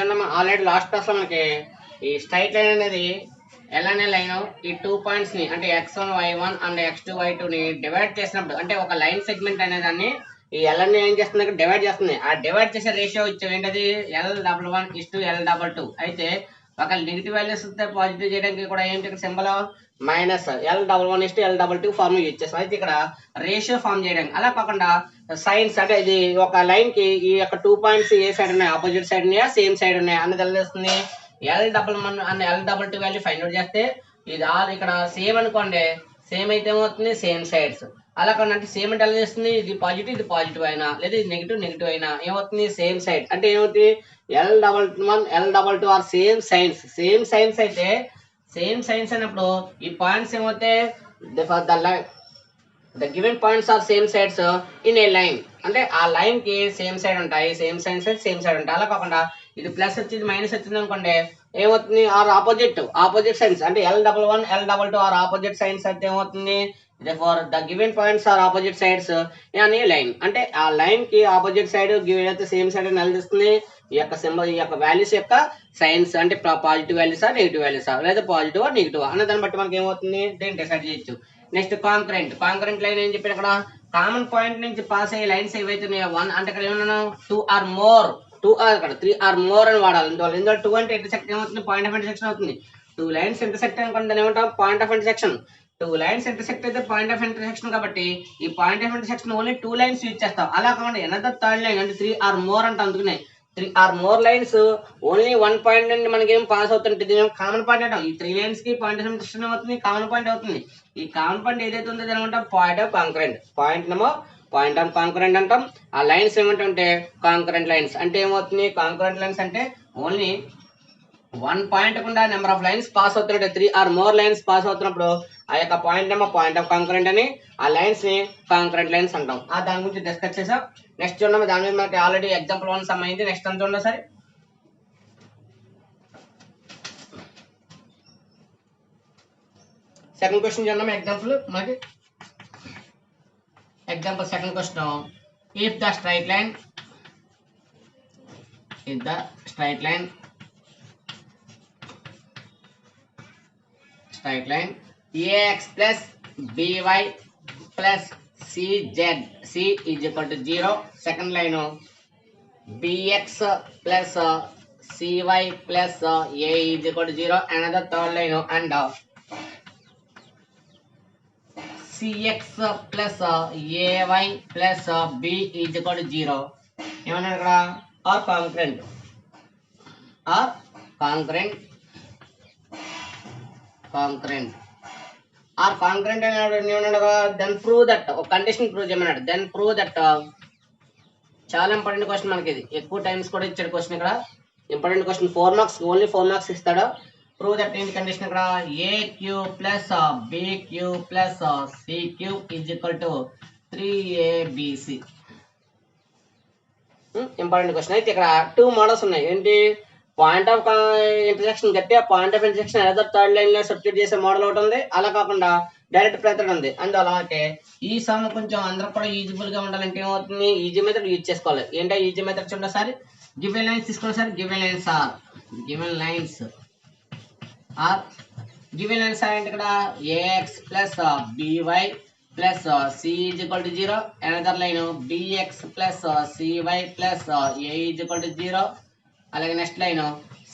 చూడండి మనం already last class లో మనకి ఈ స్ట్రైట్ లైన్ అనేది ఎలా అనే లైన్ ఈ 2 పాయింట్స్ ని అంటే x1 y1 and x2 y2 ని డివైడ్ చేసినప్పుడు అంటే ఒక లైన్ సెగ్మెంట్ అనే దాన్ని ఈ L ఏం చేస్తుంది డివైడ్ చేస్తుంది. ఆ డివైడ్ చేసే రేషియో ఇచ్చాం ఏంటది L11:L22. అయితే ఒక నెగిటివ్ వాల్యూస్ వస్తే పాజిటివ్ చేయడానికి కూడా ఏంటి ఇక్కడ symbol minus L11:L22 form use చేస్తాం. అయితే ఇక్కడ రేషియో ఫార్మ్ చేయడానికి అలా కాకుండా సైన్స్ అంటే ఇది ఒక లైన్ కి ఈ యొక్క 2 పాయింట్స్ ఏ సైడ్ ఉన్నాయి ఆపోజిట్ సైడ్ ఉన్నాయా సేమ్ సైడ్ ఉన్నాయా అన్నది తెలుస్తుంది. L11 and L22 value find out చేస్తే ఇది ఆల్ ఇక్కడ సేమ్ అనుకోండి సేమ్ అయితే ఏమవుతుంది సేమ్ సైడ్స్. అలా కాకుండా అంటే సేమ్ అంటే ఎలా చేస్తుంది ఇది పాజిటివ్ అయినా లేదా ఇది నెగిటివ్ అయినా ఏమవుతుంది సేమ్ సైడ్ అంటే ఏమవుతుంది L11 L22 are same signs అయితే సేమ్ సైన్స్ అయినప్పుడు ఈ పాయింట్స్ ఏమవుతాయి the given points are same sides in a line అంటే ఆ లైన్ కి సేమ్ సైడ్ ఉంటాయి సేమ్ సైడ్ ఉంటాయి. అలా కాకుండా ఇది ప్లస్ వచ్చింది మైనస్ వచ్చింది అనుకోండి ఏమవుతుంది ఆర్ ఆపోజిట్ సైన్స్ అంటే L11 L22 are opposite signs అయితే ఏమవుతుంది for the given points are opposite sides అని లైన్ అంటే ఆ లైన్ కి ఆపోజిట్ సైడ్ ఏదైతే సేమ్ సైడ్ అని తెలుస్తుంది. ఈ యొక్క సింబల్ ఈ యొక్క వాల్యూస్ యొక్క సైన్స్ అంటే పాజిటివ్ వాల్యూసా నెగిటివ్ వాల్యూసా లేదా పాజిటివ్ నెగిటివ్ అన్న దాన్ని బట్టి మనకి ఏమవుతుంది దీన్ని డిసైడ్ చేయొచ్చు. నెక్స్ట్ కాంకరెంట్ లైన్ ఏం చెప్పారు అక్కడ కామన్ పాయింట్ నుంచి పాస్ అయ్యే లైన్స్ ఏవైతే ఉన్నాయో 1 అంటే ఇక్కడ ఏమన్నా 2 ఆర్ మోర్ 2 ఆర్ ఇక్కడ 3 ఆర్ మోర్ అని వాడాలి. ఇందులో 2 అంటే ఇంటర్సెక్ట్ ఏమవుతుంది పాయింట్ ఆఫ్ ఇంటర్సెక్షన్ అవుతుంది. 2 లైన్స్ ఇంటర్సెక్ట్ అనుకోండి దాన్ని ఏమంటాం point of intersection. 2 lines intersect అయితే పాయింట్ ఆఫ్ ఇంటర్సెక్షన్ కాబట్టి ఈ point of intersection only 2 lines use చేస్తాం. అలా కాకుండా ఎనదర్ థర్డ్ లైన్ అంటే 3 ఆర్ మోర్ అంటే అందుకునే 3 or more lines only 1 point నుండి మనకి ఏం పాస్ అవుతుంది దీని కామన్ పాయింట్ అంటాం. ఈ 3 లైన్స్ కి పాయింట్ ఆఫ్ ఇంటర్సెక్షన్ అవుతుంది కామన్ పాయింట్ అవుతుంది. ఈ కామన్ పాయింట్ ఏదైతే ఉందో దాని ఏమంటాం పాయింట్ ఆఫ్ కాంకరెంట్ అంటాం. ఆ లైన్స్ ఏమంటే కాంకరెంట్ లైన్స్ అంటే ఏమవుతుంది కాంకరెంట్ లైన్స్ అంటే ఓన్లీ 1 పాయింట్ కుండా నెంబర్ ఆఫ్ లైన్స్ పాస్ అవుతున్నట్టు 3 ఆర్ మోర్ లైన్స్ పాస్ అవుతున్నప్పుడు ఆ యొక్క పాయింట్ పాయింట్ ఆఫ్ కాంకరెంట్ అని ఆ లైన్స్ ని కాంకరెంట్ లైన్స్ అంటాం. ఆ దాని గురించి డిస్కస్ చేసాం. నెక్స్ట్ చూడండి దాని మీద మనకి ఆల్రెడీ ఎగ్జాంపుల్ 1 సమ్ అయింది. నెక్స్ట్ అంత చూడండి సరే సెకండ్ క్వశ్చన్ చూద్దాం. ఎగ్జాంపుల్ మనకి example second question if the straight line ax plus by plus cz c is equal to 0. Second line bx plus cy plus a is equal to 0. Another third line and cx plus ay plus b is equal to 0. ఏమన్నా ఇక్కడ are concurrent are concurrent అని then prove that ఒక condition prove చేయమన్నాడు. Then prove that చాలా important question మనకి ఇది ఎక్కువ times కూడా ఇచ్చాడు క్వశ్చన్. ఇక్కడ important question 4 marks only 4 marks ఇస్తాడు. ప్రూవ్ దట్ ఏంటి కండిషన్ ఇక్కడ a³ plus b³ plus c³ is equal to 3abc. Important question. అయితే ఇక్కడ 2 మోడల్స్ ఉన్నాయి ఏంటి పాయింట్ ఆఫ్ ఇంటర్సెక్షన్ కట్టి ఆ పాయింట్ ఆఫ్ ఇంటర్సెక్షన్ ఏదో థర్డ్ లైన్ లో సబ్స్టిట్యూట్ చేసే మోడల్ ఒకటి ఉంది. అలా కాకుండా డైరెక్ట్ మెథడ్ ఉంది. అందువల్ల అంటే ఈ సమ్ కొంచెం అందరూ కూడా ఈజీఫుల్ గా ఉండాలంటే ఏమవుతుంది ఈజీ మెథడ్ యూజ్ చేసుకోవాలి. ఏంటో ఈజీ మెథడ్ చూడండి సార్ గివెన్ లైన్స్ తీసుకోండి సార్. గివెన్ లైన్స్ ఆర్ అంటే ఇక్కడ ax plus by plus c is equal to 0. another line bx plus cy plus a is equal to 0. అలాగే next line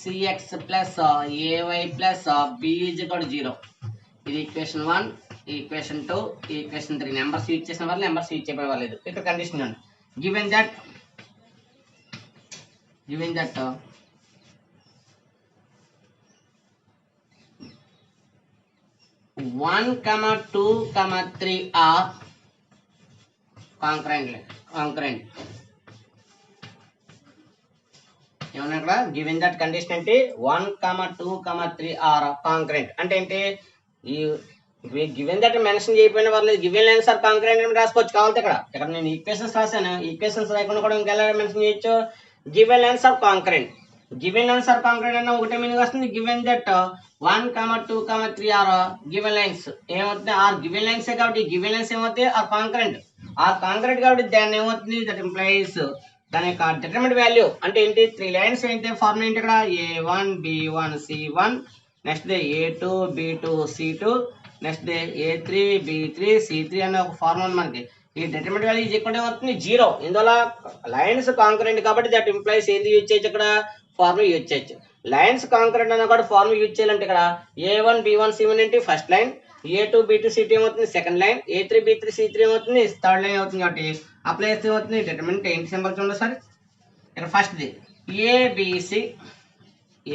cx plus ay plus b is equal to 0. ఇది equation 1, equation 2, equation 3. Numbers use చేసిన వాళ్ళు numbers use చేయలేదు. ఇక్కడ condition ఉంది given that 1, 2, 3 are concurrent. ఏమన్నా ఇక్కడ given that condition అంటే 1, 2, 3 ఆర్ కాంకరెంట్ అంటే ఏంటి ఈ గివెన్ దట్ మెన్షన్ చేయకపోయిన వాళ్ళు గివెన్ లైన్స్ ఆర్ కాంకరెంట్ అని రాసుకోవచ్చు. కావాలి ఇక్కడ నేను ఈక్వేషన్స్ రాశాను. ఈక్వేషన్స్ రాయకుండా కూడా ఇంకెలా మెన్షన్ చేయొచ్చు గివెన్ లైన్స్ ఆర్ కాంకరెంట్ అన్న ఒకటే మీనింగ్ వస్తుంది. Given that 1, 2, 3 are given lines ఏమవుతుంది ఆర్ గివెన్ లైన్స్ కాబట్టి గివెన్ లైన్స్ ఏమవుతాయి ఆర్ కాంకరెంట్ కాబట్టి దాన్ని ఏమవుతుంది దట్ ఇంప్లైస్ దాని యొక్క డిటర్మినెంట్ వాల్యూ అంటే ఏంటి 3 లైన్స్ అయితే ఫార్ములా ఏంటి ఇక్కడ A1 B1 C1 next A2 B2 C2 next A3 B3 C3 అనే ఒక ఫార్ములా మనకి ఈ determinant value is equal to అవుతుంది 0 ఇందువల్ల లైన్స్ కాంకరెంట్ కాబట్టి దట్ ఇంప్లైస్ ఏంది యూజ్ చేయొచ్చు ఇక్కడ ఫార్ములా యూజ్ చేయొచ్చు లైన్స్ కాంకరెంట్ అన్న కూడా ఫార్ములా యూజ్ చేయాలంటే ఇక్కడ A1 B1 C1 ఏంటి first line A2 B2 C2 ఏమవుతుంది second line A3 B3 C3 ఏమవుతుంది థర్డ్ లైన్ అవుతుంది కాబట్టి అప్లై చేస్తే ఏమవుతుంది డిటర్మినెంట్ ఏంటి సింబల్ చూడండి సార్ ఇక్కడ ఫస్ట్ది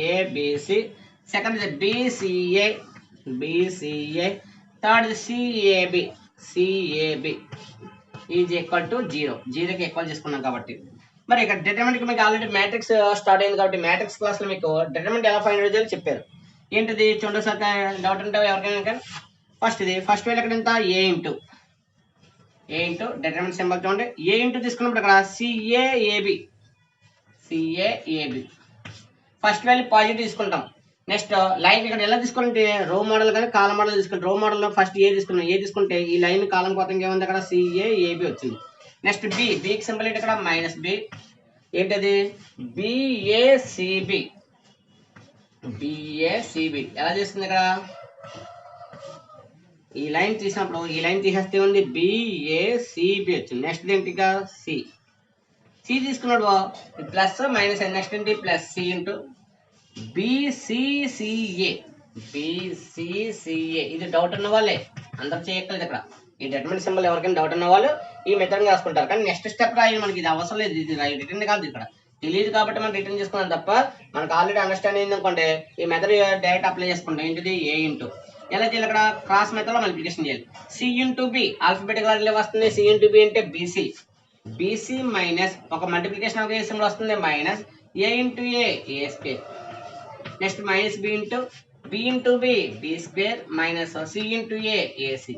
ఏబిసి సెకండ్ది బిసిఏ థర్డ్ది సిఏబి ఈజ్ ఈక్వల్ టు 0కి ఈక్వల్ చేసుకున్నాం కాబట్టి మరి ఇక్కడ డిటర్మినెంట్కి మీకు ఆల్రెడీ మ్యాట్రిక్స్ స్టార్ట్ అయింది కాబట్టి మ్యాట్రిక్స్ క్లాస్లో మీకు డిటర్మినెంట్ ఎలా ఫైండ్ అవుట్ చేయాలో చెప్పారు ఏంటిది చూడండి సార్ డౌట్ ఉంటే ఎవరికైనా ఫస్ట్ వాల్యూ ఎక్కడ ఎంత ఏ ఇంటూ డిటర్మినెంట్ సింబల్ చూడండి ఏ ఇంటూ తీసుకున్నప్పుడు ఇక్కడ సిఏఏబి ఫస్ట్ వాల్యూ పాజిటివ్ తీసుకుంటాం నెక్స్ట్ లైన్ ఇక్కడ ఎలా తీసుకోవాలంటే రో మోడల్ కానీ కాలం మోడల్ తీసుకుంటాం రో మోడల్లో ఫస్ట్ ఏ తీసుకుంటే ఈ లైన్ కాలం కోసం ఏముంది అక్కడ సిఏఏబి వచ్చింది నెక్స్ట్ బికి సింబల్ ఏంటి ఇక్కడ మైనస్ బి ఏంటది బిఏసిబి ఎలా చేస్తుంది ఇక్కడ ఈ లైన్ తీసినప్పుడు ఈ లైన్ తీసేస్తే ఉంది బిఏసిబి వచ్చింది నెక్స్ట్ ఏంటి ఇక సి తీసుకున్నాడు ప్లస్ మైనస్ నెక్స్ట్ ఏంటి ప్లస్ సి ఇంటూ బిసిసిఏ ఇది డౌట్ ఉన్న వాళ్ళే అందరు చేయక్కలేదు ఇక్కడ ఈ డిటర్మినెంట్ సింబల్ ఎవరికైనా డౌట్ ఉన్న వాళ్ళు ఈ మెథడ్ రాసుకుంటారు కానీ నెక్స్ట్ స్టెప్ రాయి మనకి ఇది అవసరం లేదు ఇది రిటర్న్ కాదు ఇక్కడ తెలియదు కాబట్టి మనం రిటర్న్ చేసుకున్నాం తప్ప మనకు ఆల్రెడీ అండర్స్టాండ్ అయింది అనుకోండి ఈ మెథడ్ డైరెక్ట్ అప్లై చేసుకుంటాం ఏంటిది ఏ ఇంటూ ఎలా చేయాలి ఇక్కడ క్రాస్ మెథడ్ లో మల్టిప్లికేషన్ చేయాలి c into b alphabetical order వస్తుంది సి ఇంటూ బి అంటే బీసీ మైనస్ ఒక మల్టిప్లికేషన్ ఒక సింబల్ వస్తుంది minus a into a square next minus b into b square minus c into ac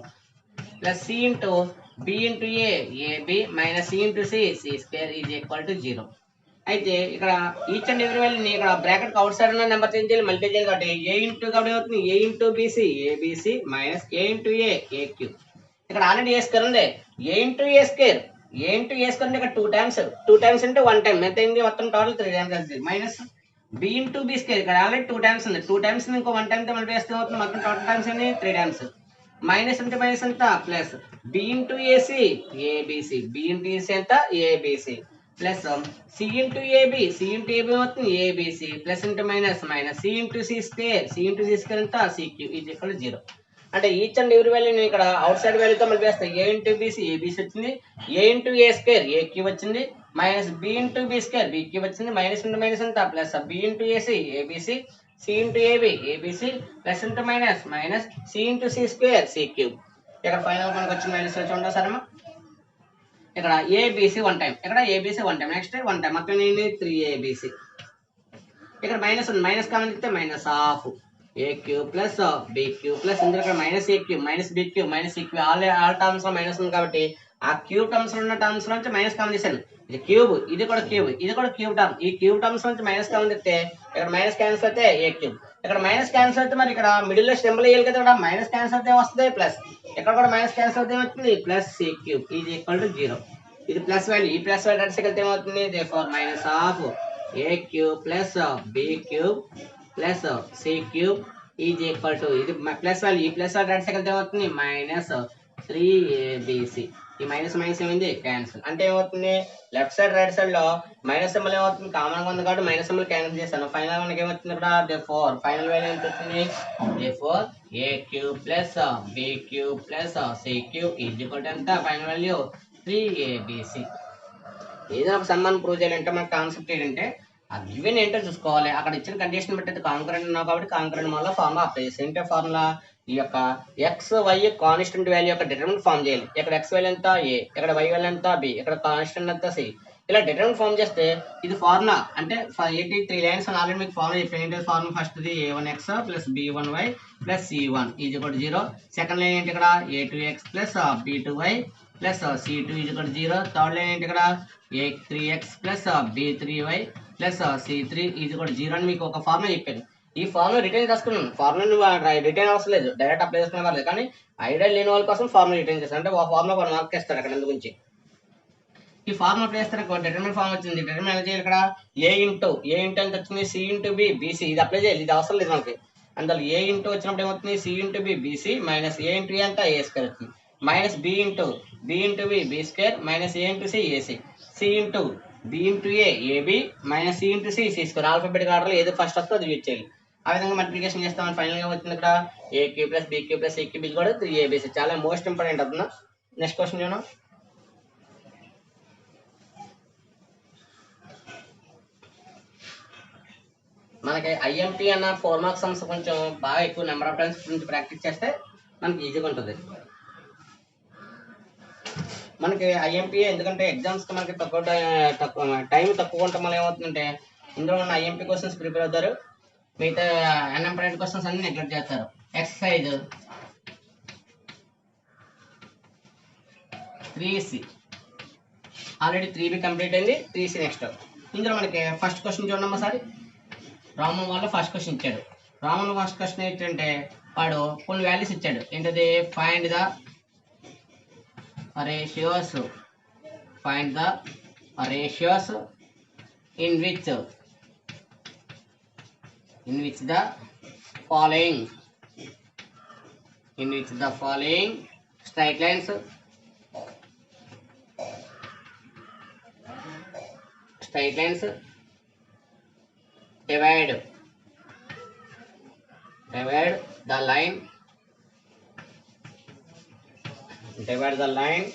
plus c into b into ab minus c into c square is equal to 0 అయితే ఇక్కడ each and every వాల్యూని ఇక్కడ bracket outside ఉన్న number change చేయాలి multiply చేయాలి కాబట్టి ఏ into కాబట్టి అవుతుంది ఏ into BC ABC minus a into AQ ఇక్కడ ఆల్రెడీ ఏ స్క్వేర్ ఉంది ఏ ఇంటూ ఏ స్క్వేర్ అంటే ఇక్కడ 2 టైమ్స్ అంటే 1 టైం ఎంత అయింది మొత్తం total 3 times minus b into b square ఇక్కడ ఆల్రెడీ 2 టైమ్స్ ఉంది 2 టైమ్స్ ఇంకో 1 టైం తో మల్టిప్లై చేస్తే అవుతుంది మొత్తం టోటల్ టైమ్స్ అన్ని 3 టైమ్స్ మైనస్ అంటే మైనస్ ఎంత plus b into ac abc ఎంత abc plus c into ab అవుతుంది abc plus into minus c into c square ఎంత సిక్యూ ఈజ్ ఈక్వల్ టు 0 అంటే ఈచ్ అండ్ ఎవరీ వాల్యూని ఇక్కడ అవుట్ సైడ్ వాల్యూతో మళ్ళీ వేస్తాయి ఏ ఇంటూ బీసీ ఏబీసీ వచ్చింది a into a square a cube వచ్చింది minus b into b square b cube వచ్చింది minus into minus ఎంత plus b into ac abc c into ab abc plus into minus c into c square c cube ఇక్కడ final మనకు వచ్చిన minus చూడండి సరేమా ఇక్కడ abc 1 time ఇక్కడ abc 1 time next 1 time మొత్తం ఏంటి 3ABC ఇక్కడ మైనస్ ఉంది మైనస్ కామన్ ఇస్తే minus half a cube plus b cube plus ఇందులో ఇక్కడ minus a cube minus b cube minus ఈ క్యూబ్ ఆల్ టర్మ్స్ లో మైనస్ ఉంది కాబట్టి ఆ క్యూబ్ టర్మ్స్ లో ఉన్న టర్మ్స్ నుంచి మైనస్ కామన్ చేశాను ఇది క్యూబ్ ఇది కూడా క్యూబ్ టర్మ్ ఈ క్యూబ్ టర్మ్స్ నుంచి మైనస్ కామన్ తెస్తే ఇక్కడ మైనస్ క్యాన్సిల్ అయితే ఏ క్యూబ్ ఇక్కడ మైనస్ క్యాన్సిల్ అయితే మరి ఇక్కడ మిడిల్ లో సింబల్ వేయాలి కదా ఇక్కడ మైనస్ క్యాన్సిల్ అయితే వస్తుంది ప్లస్ ఇక్కడ కూడా మైనస్ క్యాన్సిల్ అయితే వస్తుంది plus c cube is equal to 0 ఇది ప్లస్ వాల్యూ ఈ ప్లస్ వాల్యూ అటు సైడ్ ఏమవుతుంది therefore minus half a cube plus b cube plus c cube is equal to ఇది ప్లస్ వాల్యూ ఈ ప్లస్ వాల్యూ రైట్ సైడ్ ఏమవుతుంది minus 3ABC ఈ minus ఏమైంది cancel అంటే ఏమవుతుంది లెఫ్ట్ సైడ్ రైట్ సైడ్ లో మైనస్ సింబల్ ఏమవుతుంది కామన్ గా ఉంది కాబట్టి మైనస్ సింబల్ క్యాన్సిల్ చేశాను ఫైనల్ మనకి ఏమవుతుంది ఇక్కడ దేర్ఫోర్ ఫైనల్ వాల్యూ ఎంత వచ్చింది therefore a cube plus b cube plus c cube is equal to ఎంత ఫైనల్ వాల్యూ 3ABC ఏదైనా ఒక సమ్మాన్ ప్రూవ్ చేయాలంటే మన కాన్సెప్ట్ ఏంటంటే ఆ గివెన్ ఏంటో చూసుకోవాలి అక్కడ ఇచ్చిన కండిషన్ బట్టి కాంకరెంట్ ఉన్నావు కాబట్టి కాంకరెంట్ వల్ల ఫార్ములా అప్లై చేసి ఏంటో ఫార్ములా ఈ యొక్క ఎక్స్ వై కాన్స్టెంట్ వాల్యూ యొక్క డిటర్మినెంట్ ఫామ్ చేయాలి ఇక్కడ ఎక్స్ వాల్యూ ఎంత ఏ ఇక్కడ వై వాల్యూ ఎంత బి ఇక్కడ కాన్స్టెంట్ ఎంత సి ఇలా డిటర్మినెంట్ ఫామ్ చేస్తే ఇది ఫార్ములా అంటే 83 లైన్స్ ఆల్రెడీ మీకు ఫార్ములా చెప్పాను ఏంటి ఫార్ములా ఫస్ట్ది a1x plus b1y plus c1 is equal to 0 second line ఏంటి ఇక్కడ a2x plus b2y plus c2 is equal to 0 third line ఏంటి ఇక్కడ a3x plus b3y plus c3 is equal to 0 అని మీకు ఒక ఫార్ములా చెప్పాను ఈ ఫార్ములా రిటర్న్ చేసుకున్నాను ఫార్ములా రిటర్న్ అవసరం లేదు డైరెక్ట్ అప్లై చేసుకునే వాళ్ళు కానీ ఐడియా లేని వాళ్ళ కోసం ఫార్ములా రిటర్న్ చేస్తాను అంటే ఆ ఫార్ములా 1 మార్క్ ఇస్తాడు అక్కడ గురించి ఈ ఫార్మ్ అప్లై చేస్తే నాకు డిటర్మినెంట్ ఫార్మ్ వచ్చింది. డిటర్మినెంట్ ఎలా చేయాలి? ఇక్కడ ఏ ఇంటూ ఎంత వచ్చింది? C into b bc. ఇది అప్లై చేయాలి, ఇది అవసరం లేదు మనకి. అందులో ఏ ఇంటూ వచ్చినప్పుడు ఏమవుతుంది? C into b bc minus a into a అంతా ఏ స్క్వేర్ వచ్చింది, minus b into b b square minus a into c ac, c into b into ab minus c into c square. Alphabetic ఆర్డర్లో ఏదో first వస్తుందో అది use చేయాలి. ఆ విధంగా multiplication చేస్తామని ఫైనల్గా వచ్చింది ఇక్కడ a cube plus b cube plus a cube b కూడా 3ab. చాలా మోస్ట్ ఇంపార్టెంట్ అవుతుందా. నెక్స్ట్ క్వశ్చన్ చూడండి. మనకి ఐఎంపీ అన్న 4 మార్క్స్ సమ్స్ కొంచెం బాగా ఎక్కువ నెంబర్ ఆఫ్ టైమ్స్ గురించి ప్రాక్టీస్ చేస్తే మనకి ఈజీగా ఉంటుంది. మనకి ఐఎంపీ ఎందుకంటే ఎగ్జామ్స్కి మనకి తక్కువ టైం తక్కువ ఉండటం వల్ల ఏమవుతుందంటే ఇందులో ఉన్న ఐఎంపీ క్వశ్చన్స్ ప్రిపేర్ అవుతారు, మిగతా అన్ఇంపార్టెంట్ క్వశ్చన్స్ అన్ని నెగ్లెక్ట్ చేస్తారు. Exercise 3C already 3B complete అయింది, 3C నెక్స్ట్. ఇందులో మనకి ఫస్ట్ క్వశ్చన్ చూడమ్మా సార్. రామన్ వాళ్ళు ఫస్ట్ క్వశ్చన్ ఇచ్చాడు. రామన్ ఫస్ట్ క్వశ్చన్ ఏంటంటే వాడు కొన్ని వాల్యూస్ ఇచ్చాడు. ఏంటది? Find the ratios in which the following straight lines divide the line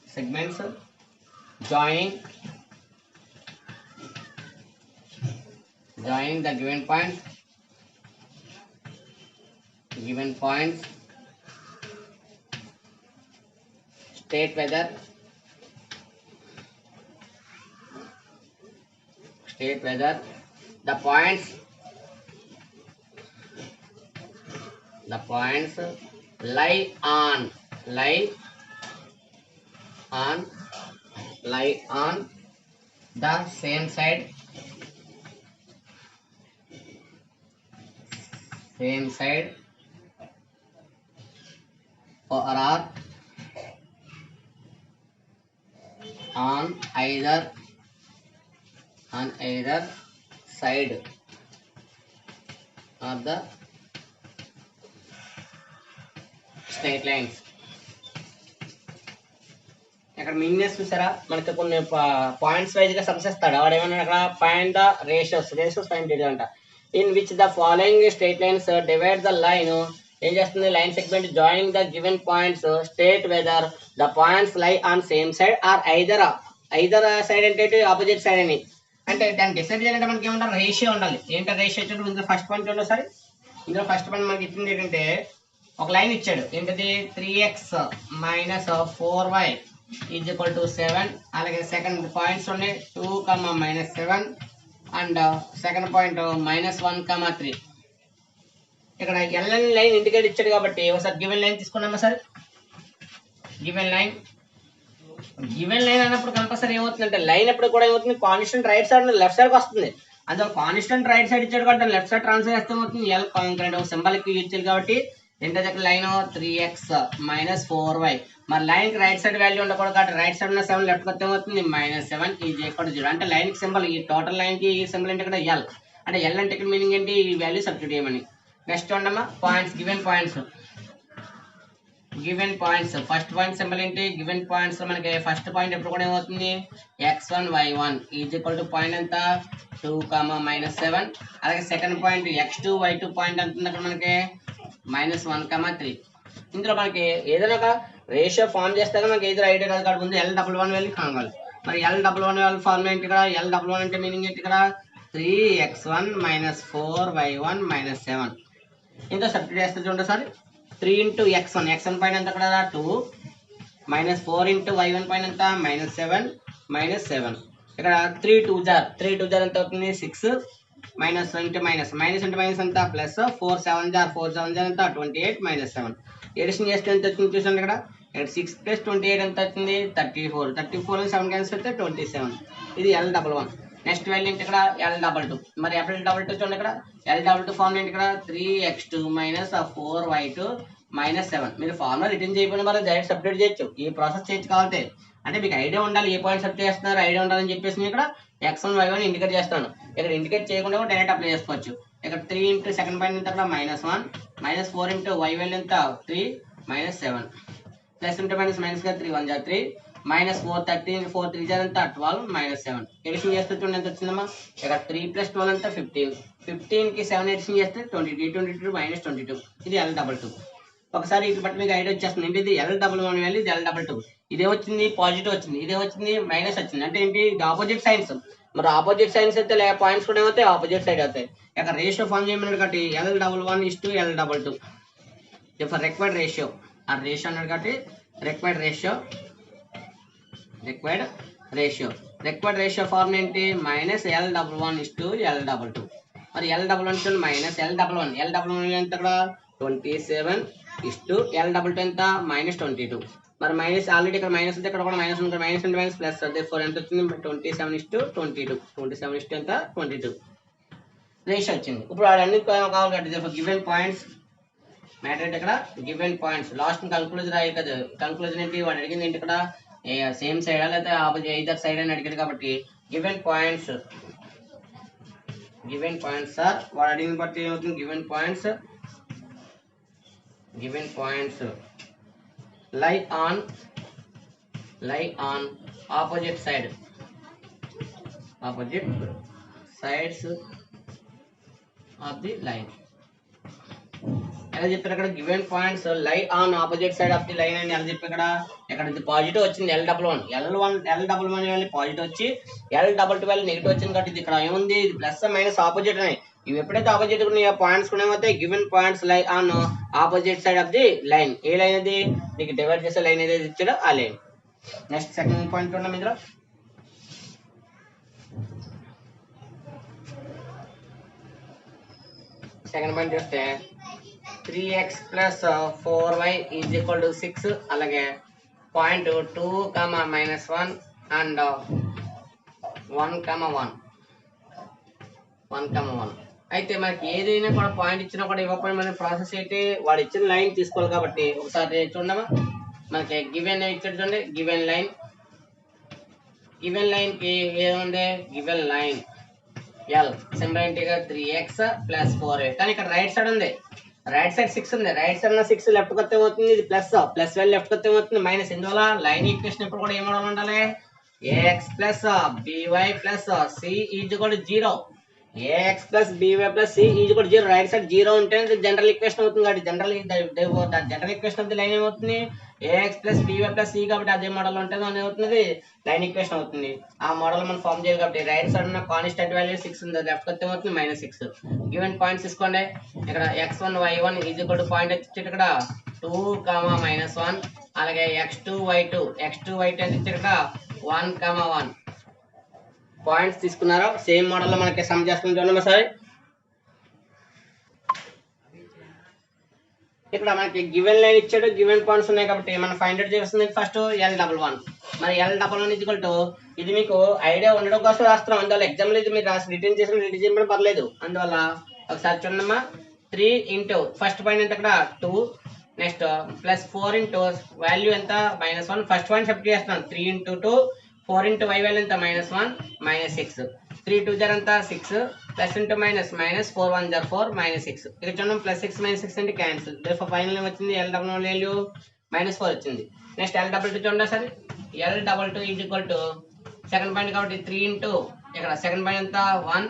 segments joining the given points state whether the points lie on the same side or are on either side of the straight lines. ఇక్కడ meanings చూసారా? మనకి కొన్ని points wise గా sums ఇస్తాడు. వాడు ఏమన్నా అక్కడ find the ratios find చేయాలంట. In which the following straight lines divide the line. ఏం చేస్తుంది? Line segment joining the given points state whether the points lie on same side or either side అంటే opposite side అని. అంటే దాన్ని decide చేయాలంటే మనకి ఏమంటారు? రేషియో ఉండాలి. ఏంటో రేషియో వచ్చి ఇందులో ఫస్ట్ పాయింట్ చూడండి సార్. ఇందులో ఫస్ట్ పాయింట్ మనకి ఇచ్చింది ఏంటంటే ఒక లైన్ ఇచ్చాడు. ఏంటది? 3x minus 4y is equal to 7. అలాగే సెకండ్ పాయింట్స్ ఉన్నాయి 2, మైనస్ 7 అండ్ సెకండ్ పాయింట్ -1, 3. ఇక్కడ ఎల్ఎన్ లైన్ ఇండికేట్ ఇచ్చాడు కాబట్టి ఒకసారి గివెన్ లైన్ తీసుకున్నామా సార్. గివెన్ లైన్ అన్నప్పుడు కంపల్సరీ ఏమవుతుందంటే లైన్ ఎప్పుడు కూడా ఏమవుతుంది? కాన్స్టెంట్ రైట్ సైడ్ లెఫ్ట్ సైడ్కి వస్తుంది. అందులో కాన్స్టెంట్ రైట్ సైడ్ ఇచ్చాడు కాబట్టి లెఫ్ట్ సైడ్ ట్రాన్స్ఫర్ చేస్తే ఏమవుతుంది? ఎల్ కాంక్రెంట్ ఒక సింబల్ కి యూజ్ చేయాలి కాబట్టి ఏంటంటే ఇక్కడ లైన్ 3x మైనస్ 4y. మరి లైన్ కి రైట్ సైడ్ వాల్యూ ఉండకూడదు కాబట్టి రైట్ సైడ్ ఉన్న 7 లెఫ్ట్ వస్తే ఏమవుతుంది? -7 ఈజ్ ఈక్వల్ టు 0. అంటే లైన్ కి సింబల్, ఈ టోటల్ లైన్ కి ఈ సింబల్ అంటే ఇక్కడ ఎల్. అంటే ఎల్ అంటే ఇక్కడ మీనింగ్ ఏంటి? ఈ వాల్యూ సబ్స్టిట్యూట్ చేయమని. నెక్స్ట్ చూడమ్మా points, given points. First point symbol ఏంటి? గివెన్ పాయింట్స్ లో మనకి ఫస్ట్ పాయింట్ ఎప్పుడు కూడా ఏమవుతుంది? x1 y1 is equal to point ఎంత? 2, -7. అలాగే second point x2 y2 point ఎంత ఉంది అక్కడ మనకి? -1, 3. ఇందులో మనకి ఏదైనా ఒక రేషియో ఫామ్ చేస్తే మనకి ఏదో ఐడియా కాదు కాబట్టి ముందు L11 వెళ్ళి కావాలి. మరి L11 ఫార్మ్ ఏంటి? ఇక్కడ L11 అంటే మీనింగ్ ఏంటి? ఇక్కడ 3x1 - 4y1 - 7. ఇంత సబ్స్టిట్యూట్ చేస్తే చూడండి సార్. 3 into x1 పైన ఎంత? అక్కడ 2 -4 into y1 పైన ఎంత? -7 ఇక్కడ 3 2 జార్ ఎంత అవుతుంది? 6 మైనస్ అంటే మైనస్ ఎంత? ప్లస్ 4 7 జార్ ఎంత? 28 -7. ఎడిషన్ చేస్తే ఎంత వచ్చింది చూసండి. ఇక్కడ 6 + 28 ఎంత వచ్చింది? 34 7 క్యాన్సిల్ అయితే 27. ఇది L11. నెక్స్ట్ వాల్యూ ఏంటి? ఇక్కడ L22. మరి L22 చూడండి. ఇక్కడ L22 ఫార్మ్ ఏంటి? ఇక్కడ 3x2 - 4y2 -7. మీరు ఫార్ములా రిటర్న్ చేయకపోయినా వల్ల డైరెక్ట్ సబ్స్టిట్యూట్ చేయొచ్చు. ఈ ప్రాసెస్ చేయొచ్చు కావాలంటే. అంటే మీకు ఐడియా ఉండాలి, ఏ పాయింట్ సబ్ చేస్తున్నారు ఐడియా ఉండాలని చెప్పేసి నేను ఇక్కడ x1 y1 ఇండికేట్ చేస్తాను. ఇక్కడ ఇండికేట్ చేయకుండా కూడా డైరెక్ట్ అప్లై చేసుకోవచ్చు. ఇక్కడ 3 ఇంటూ సెకండ్ పాయింట్ ఎంత అక్కడ -1 -4 ఇంటూ y వాల్యూ ఎంత 3 -7 ప్లస్ ఇంటూ మైనస్ గా 3 1 జా 3 -4 13 4 3 జా ఎంత 12 -7 ఎడిషన్ చేస్తే చూడండి ఎంత వచ్చిందమ్మా. ఇక్కడ 3 + 12 ఎంత 15 15 కి 7 ఎడిషన్ చేస్తే 22 22 -22 ఇది L22. ఒకసారి ఇటు బట్టి మీకు ఐడియా వచ్చేస్తుంది. ఏంటి ఇది L11 వాల్యూ ఇది L22. ఇదే వచ్చింది పాజిటివ్ వచ్చింది, ఇదే వచ్చింది మైనస్ వచ్చింది. అంటే ఏంటి ఇది ఆపోజిట్ సైన్స్. మరి ఆపోజిట్ సైన్స్ అయితే పాయింట్స్ కూడా ఏమవుతాయి ఆపోజిట్ సైడ్ అవుతాయి. ఇక్కడ రేషియో ఫార్మ్ చేయమన్నాడు కాబట్టి L11:L22 ఫర్ రిక్వైర్డ్ రేషియో. ఆ రేషియో అన్నాడు కాబట్టి రిక్వైర్డ్ రేషియో ఫార్మ్ ఏంటి -L11:L22. మరి L11 మైనస్ L11 ఎంత అక్కడ 27:L22 ఎంత -22. మరి మైనస్ ఆల్రెడీ ఇక్కడ మైనస్ ఉంది, ఇక్కడ కూడా మైనస్ ఉంది, మైనస్ అంటే మైనస్ ప్లస్ అదే 4 ఎంత వచ్చింది 27:22 27 ఎంత 22 రేషియో వచ్చింది. ఇప్పుడు అన్ని కావాలి కాబట్టి గివెన్ పాయింట్స్ మ్యాటర్ ఇక్కడ గివెన్ పాయింట్స్ లాస్ట్ కంక్లూజన్ రాయి కదా. కంక్లూజన్ ఏంటి వాడు అడిగింది ఏంటి ఇక్కడ సేమ్ సైడ్ లేకపోతే ఆపోజిట్ ఇదర్ సైడ్ అని అడిగాడు కాబట్టి గివెన్ పాయింట్స్ సార్ వాడు అడిగిన బట్టి ఏమవుతుంది given points lie on opposite sides of the line. ఎలా చెప్పారు అక్కడ given points lie on opposite side of the line అని ఎలా చెప్పి ఇక్కడ ఇది పాజిటివ్ వచ్చింది L11 వాల్యూ పాజిటివ్ వచ్చి L22 వాల్యూ నెగిటివ్ వచ్చింది కాబట్టి ఇది ఇక్కడ ఏముంది ఇది ప్లస్ మైనస్ ఆపోజిట్ అని. ఇవి ఎప్పుడైతే ఆపోజిట్ ఉన్నాయో పాయింట్స్ కూడా ఏమవుతాయి given points lie on opposite side of the line. A line అది నీకు డివైడ్ చేసే లైన్ ఏదైతే ఇచ్చాడో ఆ లైన్. నెక్స్ట్ సెకండ్ పాయింట్ ఉన్నాం ఇందులో. సెకండ్ పాయింట్ చూస్తే 3x + 4y = 6 అలాగే పాయింట్ 2, -1 అండ్ 1, 1 అయితే మనకి ఏదైనా కూడా పాయింట్ ఇచ్చినా కూడా ఇవ్వకపోయినా మన ప్రాసెస్ ఏంటి వాడు ఇచ్చిన లైన్ తీసుకోవాలి కాబట్టి ఒకసారి చూడమా. మనకి గివెన్ ఇచ్చాడు చూడండి గివెన్ లైన్ కి ఏముంది గివెన్ లైన్ L సింబల్ ఏంటిగా 3x + 4y కానీ ఇక్కడ రైట్ సైడ్ ఉంది, రైట్ సైడ్ 6 ఉంది, రైట్ సైడ్ 6 లెఫ్ట్ కొత్త అవుతుంది, ఇది ప్లస్ వాల్యూ లెఫ్ట్ కొత్త అవుతుంది మైనస్. ఇందువల్ల లైన్ ఈక్వేషన్ ఇప్పుడు కూడా ఏమో ఉండాలి ax + by + c = 0. ax + by + c = 0. Right side 0 ఉంటే జనరల్ ఈక్వేషన్ అవుతుంది కాబట్టి general equation of the line ఏమవుతుంది ax + by + c కాబట్టి అదే మోడల్ ఉంటుంది అని అవుతుంది లైన్ ఈక్వేషన్ అవుతుంది. ఆ మోడల్ మనం ఫామ్ చేయాలి కాబట్టి రైట్ సైడ్ ఉన్న కాన్స్టెంట్ వాల్యూ 6 ఉంది, లెఫ్ట్ కొత్త అవుతుంది -6. గివెన్ పాయింట్స్ తీసుకోండి. ఇక్కడ x1 y1 = పాయింట్ వచ్చి ఇక్కడ 2, -1 అలాగే x2 y2 ఎంత ఇచ్చారు ఇక్కడ 1, 1 పాయింట్స్ తీసుకున్నారు. సేమ్ మోడల్ లో మనకి సమ్ చేస్తుంది చూడండి సార్. ఇక్కడ మనకి గివెన్ లైన్ ఇచ్చాడు, గివెన్ పాయింట్స్ ఉన్నాయి కాబట్టి మనం ఫైండ్ అవుట్ చేస్తుంది ఫస్ట్ L11. మరి L11 ఇది మీకు ఐడియా ఉండడం కోసం రాస్తున్నాం. అందువల్ల ఎగ్జామ్ లో ఇది మీరు రాసి రిటర్న్ చేయడం పర్లేదు. అందువల్ల ఒకసారి చూడమ్మా 3 ఇంటూ ఫస్ట్ పాయింట్ ఎంత ఇక్కడ 2 నెక్స్ట్ +4 ఇంటూ వాల్యూ ఎంత -1 ఫస్ట్ పాయింట్ సబ్ట్రాక్ట్ చేస్తున్నాను 3 ఇంటూ 2 4 ఇంటూ y వాల్యూ ఎంత -1 -6 3 2 జర్ ఎంత 6 ప్లస్ ఇంటూ మైనస్ -4 1 జర్ 4 -6 ఇక్కడ చూడండి +6 -6 అంటే క్యాన్సిల్. దేర్ఫోర్ ఫైనల్ ఏం వచ్చింది L11 వాల్యూ -4 వచ్చింది. నెక్స్ట్ L22 చూడండి సరే L22 సెకండ్ పాయింట్ కాబట్టి 3 ఇంటూ ఇక్కడ సెకండ్ పాయింట్ ఎంత 1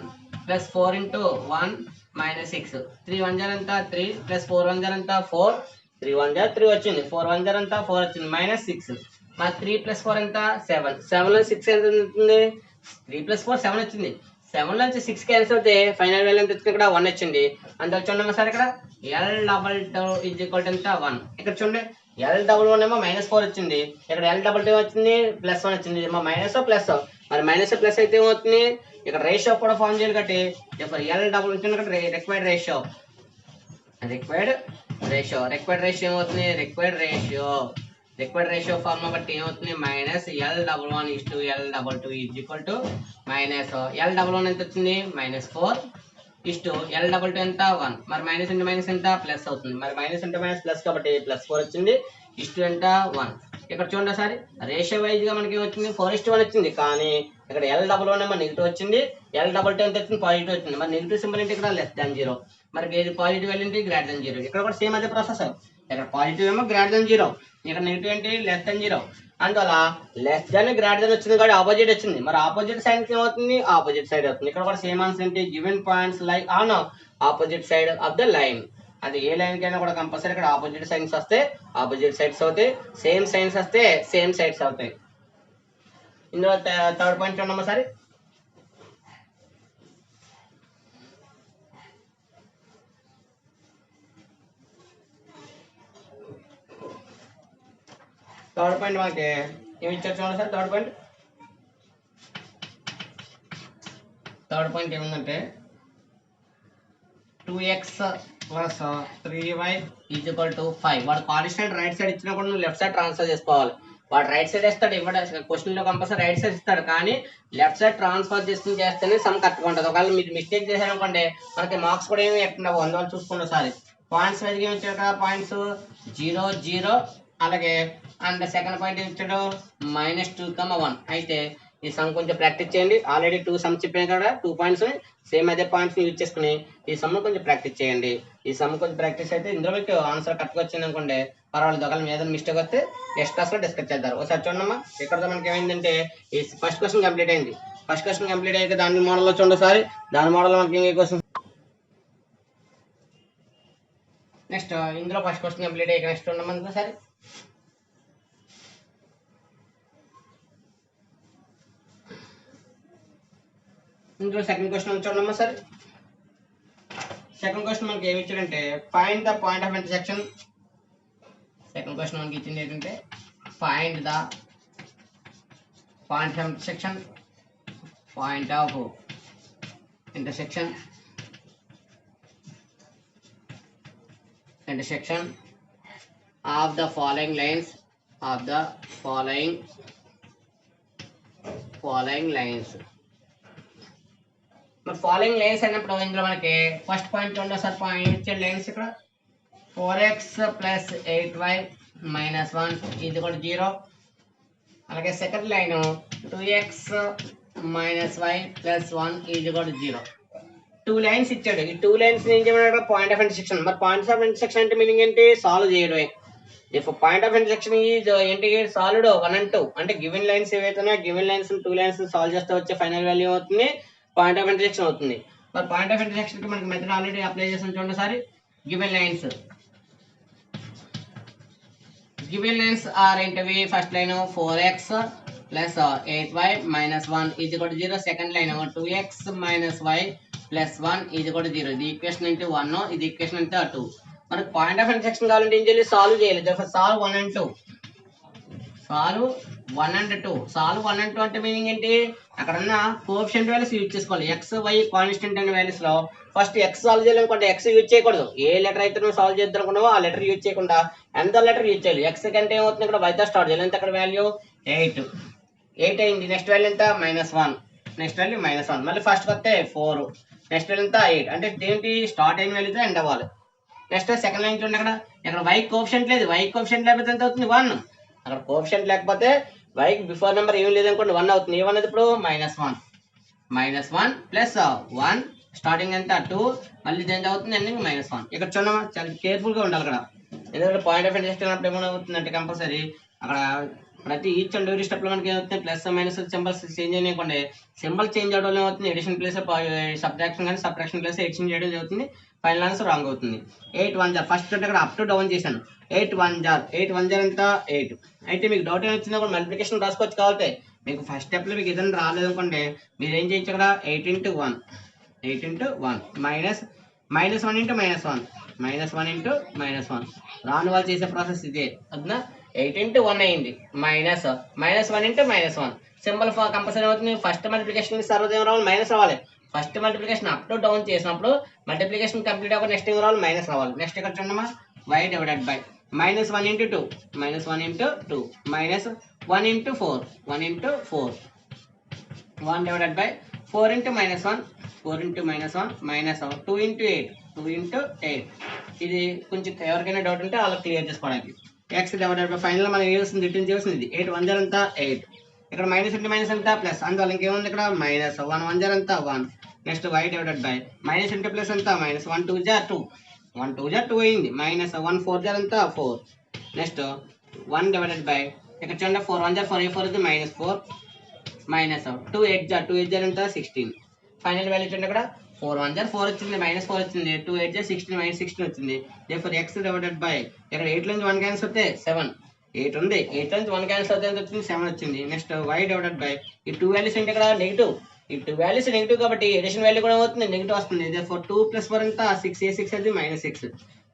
+4 ఇంటూ 1 -6 3 1 జర్ ఎంత 3 +4 1 జర్ ఎంత 4 3 1 జర్ 3 వచ్చింది 4 1 జర్ ఎంత 4 వచ్చింది -6 మరి 3 + 4 ఎంత 7 7 లో 6 ఎంత ఉంటుంది 3 + 4 7 వచ్చింది 7 నుంచి 6 క్యాన్సిల్ అవుతే ఫైనల్ వాల్యూ ఎంత వచ్చింది ఇక్కడ 1 వచ్చింది. అందువల్ల చూడండి సార్ ఇక్కడ L22 ఎంత 1 ఇక్కడ చూడండి L11 ఏమో -4 వచ్చింది, ఇక్కడ L22 వచ్చింది +1 వచ్చింది మైనస్ ప్లస్ మరి మైనస్ ప్లస్ అయితే ఏమవుతుంది ఇక్కడ రేషియో కూడా ఫామ్ చేయాలి కాబట్టి L11 రిక్వైర్డ్ రేషియో ఏమవుతుంది రిక్వైర్డ్ రేషియో ఫార్మ్ బట్టి ఏమవుతుంది -L11:L22 L11 ఎంత వచ్చింది -4 ఇస్టు ఎల్ డబుల్ 2 ఎంత 1, మరి మైనస్ ఇంటూ మైనస్ ఎంత ప్లస్ అవుతుంది, మరి మైనస్ ఇంటూ మైనస్ ప్లస్ కాబట్టి +4 వచ్చింది, ఇస్టు ఎంత 1. ఇక్కడ చూడండి ఒకసారి రేషియో వైజ్ గా మనకి వచ్చింది 4:1 వచ్చింది, కానీ ఇక్కడ ఎల్ డబుల్ 1 ఏమో నెగిటివ్ వచ్చింది, ఎల్ డబుల్ 2 ఎంత వచ్చింది పాజిటివ్ వచ్చింది, మరి నెగిటివ్ సింబల్ ఏంటి ఇక్కడ <0, మరి ఇది పాజిటివ్ వాల్యూ ఏంటి <0. ఇక్కడ కూడా సేమ్ అదే ప్రాసెస్, ఇక్కడ పాజిటివ్ ఏమో <0, ఇక్కడ నెగిటివ్ ఏంటి <0. అందువల్ల <> వచ్చింది కాబట్టి ఆపోజిట్ వచ్చింది, మరి ఆపోజిట్ సైడ్ ఏమవుతుంది ఆపోజిట్ సైడ్ అవుతుంది. ఇక్కడ కూడా సేమ్ ఆన్సర్ ఏంటి given points like on opposite side of the line. అది ఏ లైన్ కైనా కూడా కంపల్సరీ ఇక్కడ ఆపోజిట్ సైన్స్ వస్తే ఆపోజిట్ సైడ్స్ అవుతాయి, సేమ్ సైన్స్ వస్తే సేమ్ సైడ్స్ అవుతాయి. ఇందులో థర్డ్ పాయింట్ చూడమ్మా సరే. థర్డ్ పాయింట్ మనకి ఏమి ఇచ్చారు చూడండి సార్. థర్డ్ పాయింట్ ఏముందంటే 2x + 3y = 5. వాడు కాన్స్టెంట్ రైట్ సైడ్ ఇచ్చినప్పుడు నువ్వు లెఫ్ట్ సైడ్ ట్రాన్స్ఫర్ చేసుకోవాలి. వాడు రైట్ సైడ్ ఇస్తాడు, ఇవ్వడం క్వశ్చన్ లో కంపల్సరీ రైట్ సైడ్ ఇస్తాడు, కానీ లెఫ్ట్ సైడ్ ట్రాన్స్ఫర్ చేస్తేనే సమ్ కరెక్ట్గా ఉంటుంది. ఒకవేళ మీరు మిస్టేక్ చేశారనుకోండి మనకి మార్క్స్ కూడా ఏమి ఎక్కడ అందువల్ల చూసుకోండి ఒకసారి. పాయింట్స్ వైజ్గా ఏమి ఇచ్చాడు కదా, పాయింట్స్ 0 0 అలాగే అండ్ సెకండ్ పాయింట్ ఏమి ఇచ్చాడు -2, 1. అయితే ఈ సమ్ కొంచెం ప్రాక్టీస్ చేయండి. ఆల్రెడీ 2 సమ్స్ చెప్పాను కదా, 2 పాయింట్స్ సేమ్ అదే పాయింట్స్ యూజ్ చేసుకుని ఈ సమ్ కొంచెం ప్రాక్టీస్ చేయండి. ఈ సమ్ కొంచెం ప్రాక్టీస్ అయితే ఇందులో మీకు ఆన్సర్ కరెక్ట్గా వచ్చింది అనుకోండి పర్వాలేదు. ఒకవేళ మీద మిస్టేక్ వస్తే నెక్స్ట్ క్లాస్లో డిస్కస్ చేద్దాం. ఒకసారి చూడమ్మా, ఇక్కడతో మనకి ఏమైందంటే ఈ ఫస్ట్ క్వశ్చన్ కంప్లీట్ అయింది. ఫస్ట్ క్వశ్చన్ కంప్లీట్ అయితే దాని మోడల్లో చూడండి ఒకసారి. దాని మోడల్లో మనకి ఇంకే క్వశ్చన్ నెక్స్ట్ ఇందులో ఫస్ట్ క్వశ్చన్ కంప్లీట్ అయ్యి నెక్స్ట్ ఉండమని ఒకసారి. ఇందులో సెకండ్ క్వశ్చన్ చూడమ్మా సరే. సెకండ్ క్వశ్చన్ మనకి ఏమి ఇచ్చాడంటే find the point of intersection. Second question మనకి ఇచ్చింది ఏంటంటే find the point of intersection, point of intersection of the following lines మరి ఫాలోయింగ్ లైన్స్ అన్నప్పుడు ఇందులో మనకి ఫస్ట్ పాయింట్ చూడండి సార్. పాయింట్ ఇచ్చే లైన్స్ ఇక్కడ 4x + 8y - 1 = 0. అలాగే second line 2x - y + 1 = 0. 2 lines ఇచ్చాడు. ఈ 2 లైన్స్ ఏం చేయమన్నాడు పాయింట్ ఆఫ్ ఇంటర్సెక్షన్. మరి పాయింట్స్ ఆఫ్ ఇంటర్సెక్షన్ అంటే మీనింగ్ ఏంటి సాల్వ్ చేయడమే. If point of intersection is ఏంటి సాల్వ్డ్ 1 and 2 అంటే గివెన్ లైన్స్ ఏవైతే గివెన్ లైన్స్ 2 లైన్స్ సాల్వ్ చేస్తే వచ్చే ఫైనల్ వాల్యూ అవుతుంది పాయింట్ ఆఫ్ ఇంటర్సెక్షన్ అవుతుంది. మరి పాయింట్ ఆఫ్ ఇంటర్సెక్షన్ కి మనకి మెథడ్ ఆల్రెడీ అప్లై చేసాం చూడండి సారి. గివెన్ లైన్స్ ఆర్ ఏంటివి first line 4x + 8y - 1 = 0. Second line 2x - y + 1 = 0. ఇది ఈక్వేషన్ అంటే 1, ఇది ఈక్వేషన్ అంటే 2. మనకు పాయింట్ ఆఫ్ ఇంటర్సెక్షన్ కావాలంటే ఏం చేయాలి సాల్వ్ చేయాలి. Solve 1 and 2. Solve 1 and 2. Solve 1 and 2 అంటే మీనింగ్ ఏంటి అక్కడ ఉన్న కోఎఫిషియంట్ వాల్యూస్ యూజ్ చేసుకోవాలి. x y కాన్స్టెంట్ అనే వాల్యూస్ లో ఫస్ట్ x సాల్వ్ చేయాలనుకుంటే x యూజ్ చేయకూడదు. ఏ లెటర్ అయితే నువ్వు సాల్వ్ చేద్దాం అనుకున్నావో ఆ లెటర్ యూజ్ చేయకుండా ఎంత లెటర్ యూజ్ చేయాలి. x కంటే ఏమవుతుంది ఇక్కడ y తో స్టార్ట్ చేయాలి. ఎంత అక్కడ వాల్యూ 8 అయింది. నెక్స్ట్ వాల్యూ ఎంత -1, నెక్స్ట్ వాల్యూ -1. మళ్ళీ ఫస్ట్ వస్తే 4, నెక్స్ట్ వాల్యూ ఎంత 8. అంటే ఏంటి స్టార్ట్ అయిన వాల్యూతో ఎండ్ అవ్వాలి. నెక్స్ట్ సెకండ్ లైన్ చూడండి, ఇక్కడ y కోఎఫిషియంట్ లేదు. y కోఎఫిషియంట్ లేకపోతే ఎంత అవుతుంది 1. అక్కడ కోఎఫిషియంట్ లేకపోతే y కి బిఫోర్ నెంబర్ ఏం లేదనుకోండి 1 అవుతుంది. ఏమన్నది ఇప్పుడు -1 + 1 స్టార్టింగ్ ఎంత 2 మళ్ళీ దేని అవుతుంది ఎండింగ్ -1. ఇక్కడ చూడమ్మా చాలా కేర్ఫుల్ గా ఉండాలి. అక్కడ ఎందుకంటే పాయింట్ ఆఫ్ ఇంటర్సెక్షన్ అప్పుడు ఏమవుతుందంటే కంపల్సరీ అక్కడ ప్రతి ఈచ్ అండ్ ఎవరీ స్టెప్ లో మనకి ఏమవుతుంది ప్లస్ మైనస్ సింబల్స్ చేంజ్ అయినాయి. సింబల్ చేంజ్ అవడం ఏమవుతుంది ఎడిషన్ ప్లేస్ సబ్ట్రాక్షన్ కానీ సబ్ట్రాక్షన్ ప్లేస్ ఎడిషన్ చేయడం జరుగుతుంది. ఫైనల్ ఆన్సర్ రాంగ్ అవుతుంది. 8 1 జార్ ఫస్ట్ అంటే అక్కడ అప్ టు డౌన్ చేశాను. 8 1 జార్ ఎంత 8. అయితే మీకు డౌట్ ఏమి వచ్చిందో కూడా మల్టిప్లికేషన్ రాసుకోవచ్చు. కావాలి మీకు ఫస్ట్ స్టెప్ లో మీకు ఏదైనా రాలేదు అనుకోండి మీరు ఏం చేయొచ్చు అక్కడ 8 × 1 -1 × -1 రాను వాళ్ళు చేసే ప్రాసెస్ ఇదే. అదనా 8 × 1 అయింది -1 × -1 సింబల్ కంపల్సరీ అవుతుంది. ఫస్ట్ మల్టిప్లికేషన్ సర్వదేం రావాలి మైనస్ రావాలి. First multiplication up to down చేసినప్పుడు మల్టిప్లికేషన్ కంప్లీట్ అవ్వక నెక్స్ట్ రావాలి మైనస్ రావాలి. నెక్స్ట్ ఇక్కడ చూడమ్మా y / -1 × 2 -1 × 2 -1 × 4 1 × 4 1 × -1 4 ఇంటూ -1 మైనస్ 2 ఇంటూ 8 ఇది కొంచెం ఎవరికైనా డౌట్ ఉంటే అలా క్లియర్ చేసుకోవడానికి. ఎక్స్ డివైడెడ్ బై ఫైనల్ మనం వేయాల్సింది రిటర్న్ చేయాల్సింది ఇది 8 1 ఎంత 8. ఇక్కడ మైనస్ ఇంటూ మైనస్ ఎంత ప్లస్, అందువల్ల ఇంకేముంది ఇక్కడ మైనస్ 1 1 ఎంత 1. Next y divided by minus into plus ఎంత మైనస్ 1 2 జా 2 1 2 జా 2 అయింది మైనస్ 1 4 జా ఎంత 4. నెక్స్ట్ 1 డివైడెడ్ బై ఇక్కడ చూడండి 4 1 జా 4 4 ఇది -4 మైనస్ 2 8 జా 2 8 జా ఎంత 16. ఫైనల్ వాల్యూ చూడండి ఇక్కడ 4 1 జా 4 వచ్చింది -4 వచ్చింది 2 8 జా 16 -16 వచ్చింది. దేర్ఫోర్ x డివైడెడ్ బై ఇక్కడ 8 నుంచి 1 క్యాన్సిల్ అవుతే 7 8 ఉంది 8 నుంచి 1 క్యాన్సిల్ అవుతే ఎంత వచ్చింది 7 వచ్చింది. నెక్స్ట్ y డివైడెడ్ బై ఈ 2 వాల్యూస్ అంటే ఇక్కడ నెగిటివ్, ఈ 2 వాల్యూస్ నెగిటివ్ కాబట్టి ఎడిషన్ వాల్యూ కూడా అవుతుంది నెగిటివ్ వస్తుంది. దేర్ఫోర్ 2 + 4 ఎంత 6 a 6 అది -6.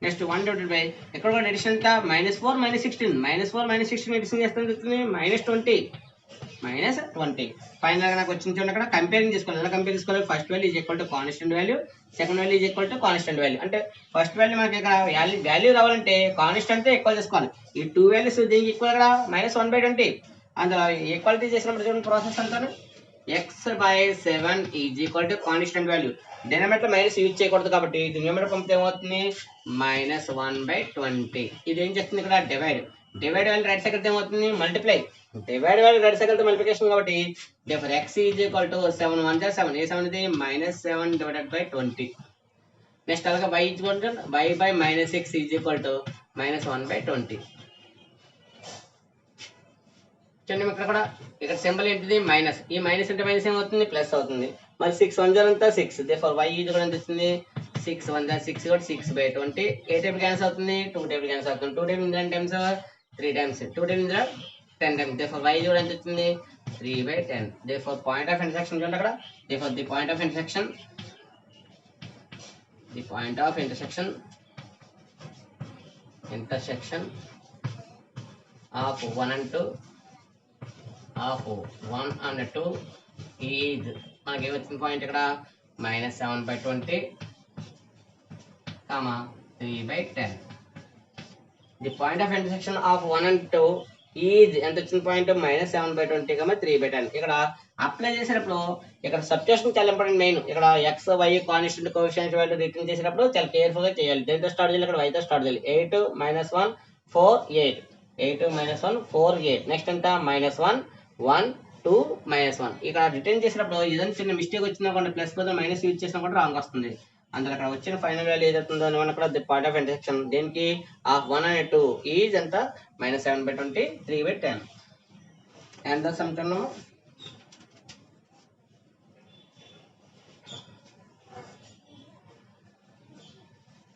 నెక్స్ట్ 1 డివైడెడ్ బై ఇక్కడ కూడా ఎడిషన్ ఎంత -4 -16 -4 -16 ఎడిషన్ చేస్తే వచ్చింది -20 ఫైనల్ గా నాకు వచ్చింది చూడండి అక్కడ కంపేరింగ్ చేసుకోవాలి. ఎలా కంపేర్ చేసుకోవాలి, first value is equal to constant value, second value is equal to constant value. అంటే ఫస్ట్ వాల్యూ మనకి ఇక్కడ వాల్యూ రావాలంటే కాన్స్టెంట్ తో ఈక్వల్ చేసుకోవాలి. ఈ 2 వాల్యూస్ దీనికి ఈక్వల్ గా -1/20 అందులో ఈక్వాలిటీ చేసినప్పుడు చూడండి ప్రాసెస్ అంతాను x/7 is equal to constant value. Denominator minus use చేయకూడదు కాబట్టి డినామినేటర్ పంపితే ఏమవుతుంది -1/20. ఇది ఏం చేస్తుంది ఇక్కడ డివైడ్ వాల్యూ రైట్ సైడ్ ఏమవుతుంది multiply, divide value right side multiplication కాబట్టి therefore x is equal to 7 1 జా 7 ఏ 7 ఇది -7/20. నెక్స్ట్ అలాగే y is equal to y by -6 is equal to -1/20. చూడండి ఇక్కడ కూడా ఇక్కడ సింబల్ ఏంటిది మైనస్, ఈ మైనస్ అంటే మైనస్ ఏమవుతుంది ప్లస్ అవుతుంది. మరి 6 1 జా ఎంత 6 దేర్ఫోర్ y ఈజ్ కూడా ఎంత వస్తుంది 6 1 జా 6 కూడా 6/20. ఏ టైప్ క్యాన్సిల్ అవుతుంది 2 టైప్ క్యాన్సిల్ అవుతుంది. 2 టైప్ ఇందులో టైమ్స్ 3 టైమ్స్ 2 టైప్ ఇందులో 10 టైమ్స్. దేర్ఫోర్ y కూడా ఎంత వస్తుంది 3/10. దేర్ఫోర్ పాయింట్ ఆఫ్ ఇంటర్సెక్షన్ చూడండి అక్కడ therefore the point of intersection of 1 and 2 is మనకి ఏమొచ్చిన పాయింట్ ఇక్కడ -7/20 3/10. The point of intersection of 1 and 2 is ఎంత వచ్చిన పాయింట్ -7/20 3/10. ఇక్కడ అప్లై చేసేటప్పుడు ఇక్కడ సబ్స్టిట్యూషన్ చాలా ఇంపార్టెంట్. మెయిన్ ఇక్కడ x y constant coefficient value return చేసేటప్పుడు చాలా కేర్ఫుల్ గా చేయాలి. దేనితో స్టార్ట్ చేయాలి ఇక్కడ y తో స్టార్ట్ చేయాలి. 8 - 1 4 8 8 - 1 4 8. నెక్స్ట్ ఎంత -1 1 2 -1. ఇక్కడ రిటర్న్ చేసినప్పుడు ఏదైనా చిన్న మిస్టేక్ వచ్చినా కూడా ప్లస్ బదులు మైనస్ యూజ్ చేసినా కూడా రాంగ్ వస్తుంది. అందులో అక్కడ వచ్చిన ఫైనల్ వాల్యూ ఏదైతుందో అని కూడా ది పాయింట్ ఆఫ్ ఇంటర్సెక్షన్ దేనికి ఆఫ్ 1 and 2 ఈజ్ ఎంత -7/20 3/10. ఎంత సమ్తున్నాము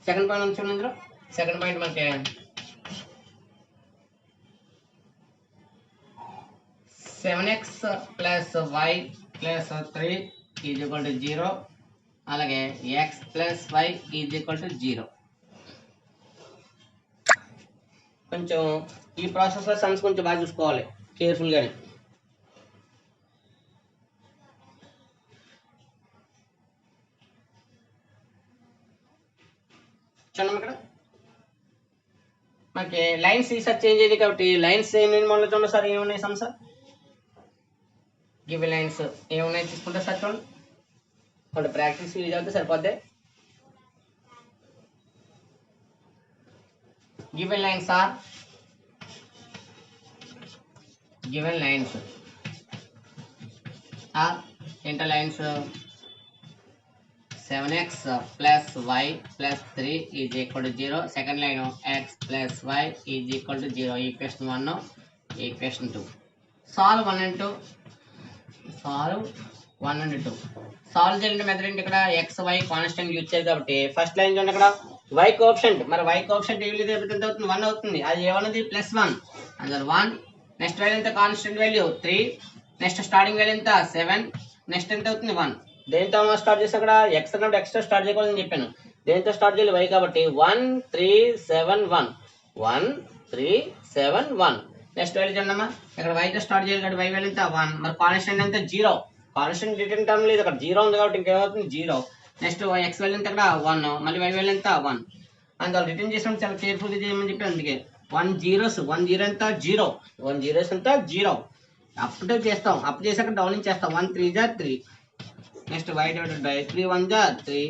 సెకండ్ పాయింట్ నుంచి ఇందులో సెకండ్ పాయింట్ మనకి 7x + y + 3 is equal to 0. అలాగే x + y is equal to 0. కొంచెం ఈ ప్రాసెస్ లో సమ్స్ కొంచెం బాగా చూసుకోవాలి కేర్ఫుల్ గానే. చూడండి ఇక్కడ మనకి లైన్స్ రీసెర్చ్ చేంజ్ అయ్యింది కాబట్టి లైన్స్ ఏమేమి మొదలు చూడండి సార్ ఏమున్నాయి సమ్స్ గివ్ లైన్స్ ఏమున్నాయి తీసుకుంటే సార్ చూడండి కొంచెం ప్రాక్టీస్ యూజ్ అవుతే సరిపోద్ది. given lines are interlines 7x plus y plus 3 is equal to 0. Second line x plus y is equal to 0. Equation 1, equation 2. Solve 1 and 2. Solve చేయాలంటే method ఏంటి ఇక్కడ x y constant use చేయాలి కాబట్టి first line చూడండి అక్కడ y coefficient మరి y coefficient ఏం లేదు ఎంత అవుతుంది 1 అవుతుంది. అది ఏమన్నది +1 అందులో 1. నెక్స్ట్ వాల్యూ ఎంత constant value 3. Next starting value ఎంత 7. నెక్స్ట్ ఎంత అవుతుంది 1. దేంతో స్టార్ట్ చేసి అక్కడ x అన్నప్పుడు x తో స్టార్ట్ చేయకూడదని చెప్పాను. దేంతో స్టార్ట్ చేయాలి y కాబట్టి 1 3 7 1 1 3 7 1. నెక్స్ట్ వాల్యూ చూడమ్మా ఇక్కడ y తో స్టార్ట్ చేయాలి కాబట్టి y వాల్యూ ఎంత 1. మరి కాన్స్టెంట్ ఎంత 0. కాన్స్టెంట్ రిటర్న్ టర్మ్ లేదు అక్కడ 0 ఉంది కాబట్టి ఇంకేమవుతుంది 0. నెక్స్ట్ x వాల్యూ ఎంత అక్కడ 1 మళ్ళీ y వాల్యూ ఎంత 1. అందువల్ల రిటర్న్ చేసినప్పుడు చాలా కేర్ఫుల్గా చేయమని చెప్పి అందుకే 1 zeros 1 0 ఎంత 0 1 zeros ఎంత 0 అప్ చేస్తాం. అప్ చేసాక డౌన్ చేస్తాం 1 3 3. నెక్స్ట్ y డివైడెడ్ బై 3 1 జా 3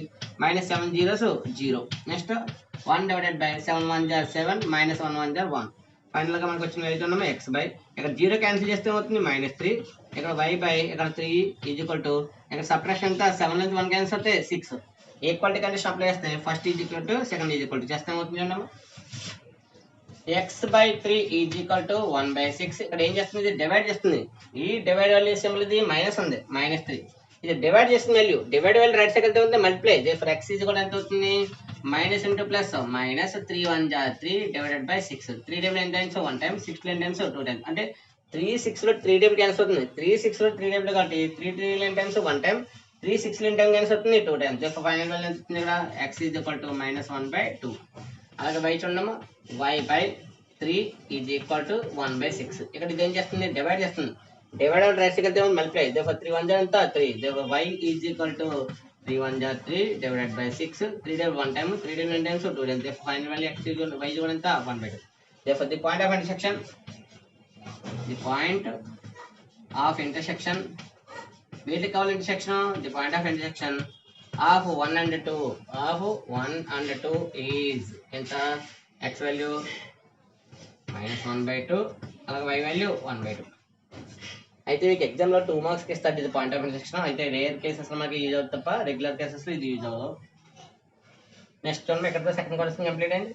minus 7 zeros 0. Next 1 divided by 7 1 జా 7 మైనస్ 1 1 జా 1. ఫైనల్ గా మనకు వచ్చిన వాల్యూ ఉన్నాము x బై ఇక్కడ 0 క్యాన్సిల్ చేస్తే అవుతుంది -3, ఇక్కడ y బై ఇక్కడ 3 ఈజ్ ఈక్వల్ టు ఇక్కడ సబ్ట్రాక్షన్ అంతా 7 నుంచి 1 క్యాన్సిల్ అవుతే 6. ఈక్వాలిటీ కండిషన్ అప్లై చేస్తే first is equal to second is equal to చేస్తే అవుతుంది చూడండి. x by 3 is equal to 1/6. ఇక్కడ ఏం చేస్తుంది, ఇది డివైడ్ చేస్తుంది. ఈ డివైడ్ వాల్యూ సింబల్ ఇది మైనస్ ఉంది, -3. ఇది డివైడ్ చేసిన value, divide value right side వెళ్తే మల్టిప్లై ఫర్ x ఈజ్ కూడా ఎంత అవుతుంది, మైనస్ ఇంటూ ప్లస్ మైనస్ 3 1 జా 3 divided by 6. 3 time 9 times 1 time, 6 9 times 2 times. అంటే 3 6 లో 3 టైమ్ క్యాన్సిల్ అవుతుంది. 3 6 లో 3 టైమ్ కాబట్టి 3 3 9 టైమ్స్ 1 టైమ్, 3 6 9 టైమ్ క్యాన్సిల్ అవుతుంది 2 టైమ్స్. యొక్క ఫైనల్ వాల్యూ ఎంత అవుతుంది ఇక్కడ, x ఈజ్ ఈక్వల్ టు -1/2. అలాగే y చూడము, y by 3 is equal to 1/6. ఇక్కడ ఇది ఏం చేస్తుంది, డివైడ్ చేస్తుంది. డివైడ్ అవుట్ రైట్ సైడ్ వెళ్తే మల్టిప్లై 3 1 జా ఎంత 3. y ఈజ్ ఈక్వల్ టు 3 1 జా 3 divided by 6. 3 time 1 time, 3 time 9 times 2 times. Final value x is y is ఎంత 1/2. therefore the point of intersection, the point of intersection, vertical intersection, the point of intersection of 1 and 2 is enta x value -1/2, అలాగే y value 1/2. అయితే మీకు exam లో 2 marks కి ఇస్తారు ఇది point of intersection. అయితే rare cases లో మనకి యూజ్ అవుతుంది తప్ప రెగ్యులర్ కేసెస్ లో ఇది యూజ్ అవ్వదు. నెక్స్ట్ వన్ ఇక్కడ సెకండ్ క్వశ్చన్ కంప్లీట్ అయింది.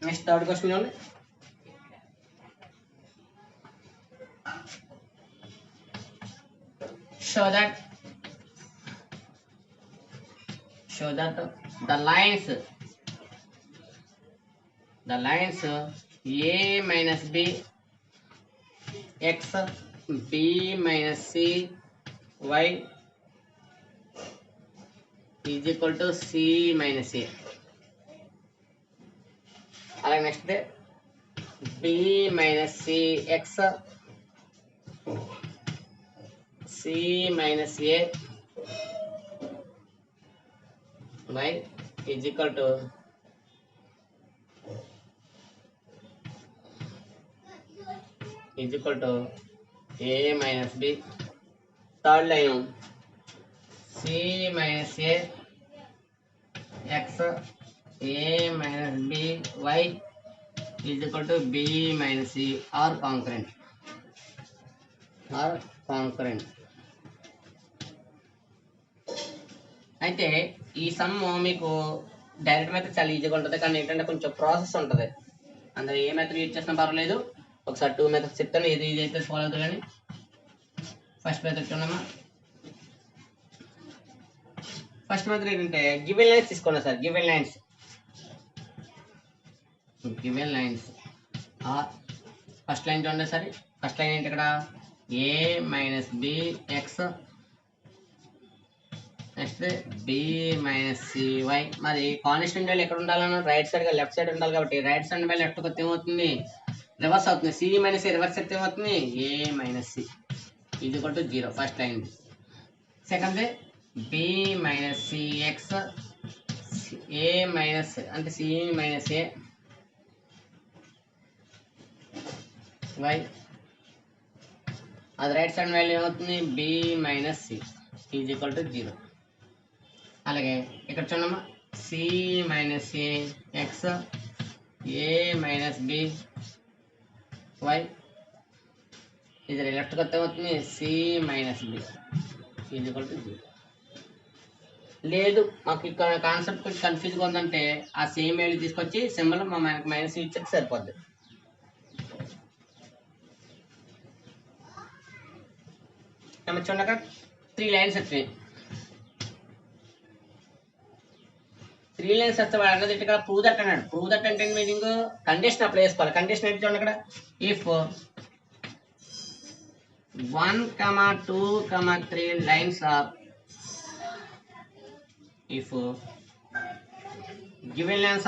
నెక్స్ట్ థర్డ్ క్వశ్చన్ చూడండి. show that the lines a minus b, x, b minus c, y is equal to c minus a. అలాగే next b minus c x, c minus a, y is equal to a minus b. Third line c minus a, x, a minus b, y is equal to b minus c are concurrent. అయితే ఈ some మీకు direct method చాలా ఈజీగా ఉంటుంది, కానీ ఏంటంటే కొంచెం process ఉంటుంది. అందులో ఏ మెథడ్ యూజ్ చేసినా పర్వాలేదు. ఒకసారి 2 మెథడ్స్ చెప్తాను, ఇది అయితే ఫాలో అవుతుంది. కానీ ఫస్ట్ మెథడ్ చూడమ్మా. ఫస్ట్ మెథడ్ ఏంటంటే గివెన్ లైన్స్ తీసుకోండి sir. Given lines first line చూడండి సార్. ఫస్ట్ లైన్ ఏంటి ఇక్కడ, a minus b x, next b minus c y. మరి కాన్స్టెంట్ వాల్యూ ఎక్కడ ఉండాలన్నా రైట్ సైడ్ గా లెఫ్ట్ సైడ్ ఉండాలి కాబట్టి రైట్ సైడ్ వాల్యూ లెఫ్ట్ కొత్త ఏమవుతుంది, రివర్స్ అవుతుంది. c minus a రివర్స్ అయితే ఏమవుతుంది, a minus c is equal to 0 first line. Second b minus c x, a minus అంటే c minus a y, అది రైట్ సైడ్ వాల్యూ ఏమవుతుంది, b minus c is equal to 0. అలాగే ఇక్కడ చూడమ్మా, c minus a x, a minus b y, ఇది left కొత్త అవుతుంది, c minus b is equal to 0. లేదు మాకు ఇక్కడ కాన్సెప్ట్ కొంచెం కన్ఫ్యూజ్గా ఉందంటే ఆ సేమ్ వాల్యూ తీసుకొచ్చి సింబల్ మనకి మైనస్ ఇచ్చేది సరిపోద్ది. చూడండి అక్కడ 3 లైన్స్ వచ్చినాయి. 3 లైన్స్ వస్తే వాడు అన్నది ఇక్కడ ప్రూవ్ దట్ అన్నాడు. ప్రూవ్ దట్ అంటే మీనింగ్ కండిషన్ అప్లై చేసుకోవాలి. కండిషన్ ఏంటి చూడండి అక్కడ, if 1, 2, 3 lines are, if given lines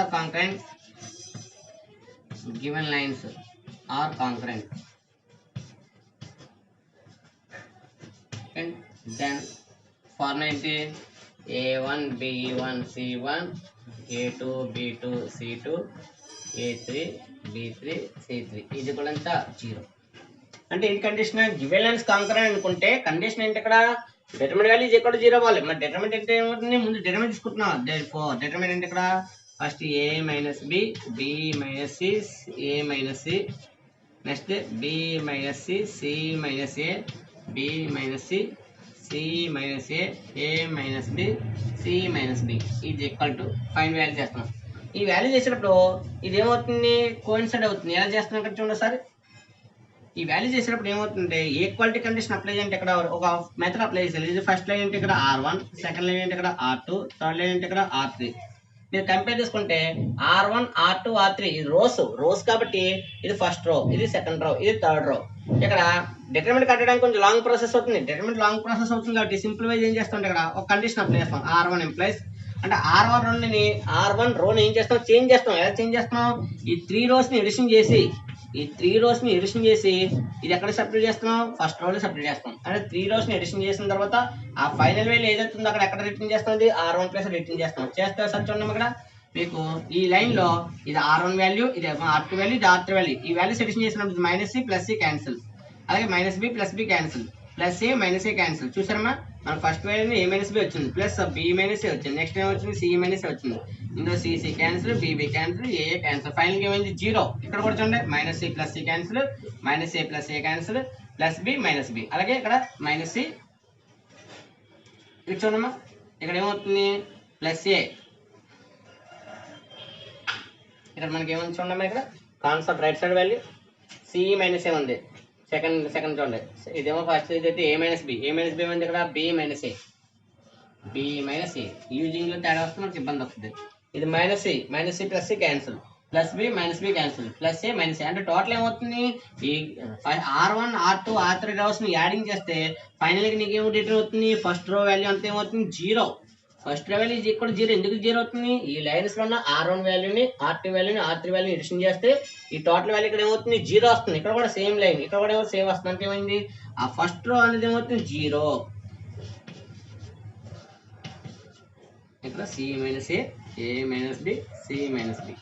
are concurrent, and then formula ఏంటి, a1 b1 c1, a2 b2 c2, a3 b3 c3 ఇది కూడా అంతా 0. అంటే ఏంటి కండిషన్? గివెన్ లైన్స్ కాంకరెంట్ అనుకుంటే కండిషన్ ఏంటి ఇక్కడ? Determinant value is equal to 0 అవ్వాలి. మరి డిటర్మినెంట్ అంటే ఏమవుతుంది? ముందు డిటర్మినెంట్ తీసుకుంటున్నాం. దేర్ఫోర్ డిటర్మినెంట్ ఏంటి ఇక్కడ? First a minus b, b minus c, a minus c, next b minus c, c minus a, b minus c, c minus a minus b, c minus b is equal to find value చేస్తున్నాం. ఈ value చేసేటప్పుడు ఇది ఏమవుతుంది? Coincide అవుతుంది. ఎలా చేస్తున్నాం ఇక్కడ చూడండి సార్. ఈ వాల్యూ చేసేటప్పుడు ఏమవుతుందంటే ఈక్వాలిటీ కండిషన్ అప్లై చేయండి. ఇక్కడ ఒక మెథడ్ అప్లై చేయాలి. ఇది ఫస్ట్ లైన్ ఏంటి ఇక్కడ R1, సెకండ్ లైన్ ఏంటి ఇక్కడ R2, థర్డ్ లైన్ ఏంటి ఇక్కడ R3. మీరు కంపేర్ చేసుకుంటే R1, R2, R3 ఇది రోస్ కాబట్టి ఇది ఫస్ట్ రో, ఇది సెకండ్ రో, ఇది థర్డ్ రో. ఇక్కడ డిటర్మినెంట్ కట్టడానికి కొంచెం లాంగ్ ప్రాసెస్ అవుతుంది. డిటర్మినెంట్ లాంగ్ ప్రాసెస్ అవుతుంది కాబట్టి సింప్లిఫై ఏం చేస్తాం? ఇక్కడ ఒక కండిషన్ అప్లై చేస్తాం. R1 ఇంప్లైస్ అంటే R1 రోని ఏం చేస్తాం? చేంజ్ చేస్తాం. ఎలా చేంజ్ చేస్తాం? ఈ 3 రోస్ని ఎడిషన్ చేసి ఇది ఎక్కడ సపరేట్ చేస్తున్నాం? ఫస్ట్ రోలో సపరేట్ చేస్తాం. అంటే 3 రోస్ని ఎడిషన్ చేసిన తర్వాత ఆ ఫైనల్ వాల్యూ ఏదైతుందో అక్కడ ఎక్కడ రిటర్న్ చేస్తుంది? R1 ప్లస్ రిటర్న్ చేస్తాం. చేస్తే సార్ చూడండి ఇక్కడ మీకు ఈ లైన్లో ఇది R1 వాల్యూ, ఇది R2 వాల్యూ, ఇది R3 వాల్యూ. ఈ వాల్యూస్ ఎడిషన్ చేసినప్పుడు ఇది minus c plus c cancel, అలాగే minus b plus b cancel, plus a minus a cancel. చూసారమ్మా మన first value a minus b వచ్చింది, ప్లస్ బి మైనస్ ఏ వచ్చింది, నెక్స్ట్ ఏం వచ్చింది? సి మైనస్ ఏ వచ్చింది. ఇందులో cc cancel, bb cancel, a cancel, final ఏమైంది? 0. ఇక్కడ కూడా చూడండి minus c plus c cancel, minus a plus a cancel, plus b minus b, అలాగే ఇక్కడ మైనస్ సి. ఇది చూడమ్మా ఇక్కడ ఏమవుతుంది? Plus a. ఇక్కడ మనకి ఏమవుతుంది చూడమ్మా? ఇక్కడ concept right side value c minus a ఉంది. సెకండ్ చూడండి ఇదేమో ఫస్ట్ ఇదైతే ఏ మైనస్ బి ఉంది. ఇక్కడ బి మైనస్ ఏ యూజింగ్ లో తేడా వస్తే మనకి ఇబ్బంది వస్తుంది. ఇది minus c plus c cancel, plus b minus b cancel, plus a minus a. అంటే టోటల్ ఏమవుతుంది? ఈ R1, R2, R3 రోస్ ని యాడింగ్ చేస్తే ఫైనల్ గా నీకు ఏమో రిటర్న్ అవుతుంది? ఫస్ట్ రో వాల్యూ అంతా ఏమవుతుంది? 0. First value is equal 0. ఎందుకు 0 అవుతుంది? ఈ లైన్స్ లో ఉన్న R1 వాల్యూని, R2 వాల్యూని, R3 వాల్యూని ఎడిషన్ చేస్తే ఈ టోటల్ వాల్యూ ఇక్కడ ఏమవుతుంది? 0 వస్తుంది. ఇక్కడ కూడా సేమ్ లైన్, ఇక్కడ కూడా ఏమో సేమ్ వస్తుంది. అంటే ఏమైంది? ఆ ఫస్ట్ రో అనేది ఏమవుతుంది? 0. ఇక్కడ c minus a minus b, c minus b.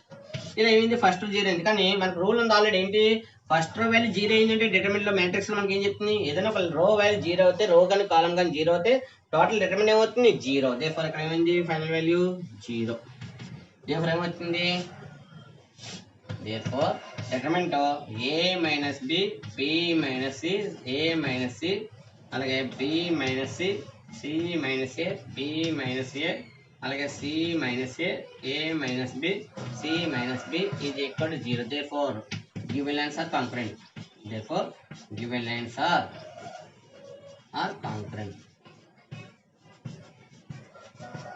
ఇలా ఏమైంది? ఫస్ట్ 0 అయింది. కానీ మనకు రూల్ ఉంది ఆల్రెడీ. ఏంటి? ఫస్ట్ రో వాల్యూ 0 అయిందంటే డిటర్మినెంట్ లో మ్యాట్రిక్స్ లో మనకి ఏం చెప్తుంది? ఏదైనా ఒక రో వాల్యూ 0 అవుతే, రో కానీ కాలం కానీ 0 అవుతే టోటల్ డిటర్మినెంట్ ఏమవుతుంది? 0. దేర్ఫోర్ ఇక్కడ ఏమైంది? Final value 0. దేర్ఫోర్ ఏమవుతుంది? Therefore determinant a minus b, b minus c, a minus c, అలాగే b minus c, c minus a, b minus a, అలాగే c minus a minus b, c minus b is equal to 0. Therefore given lines are concurrent. Therefore given lines are concurrent.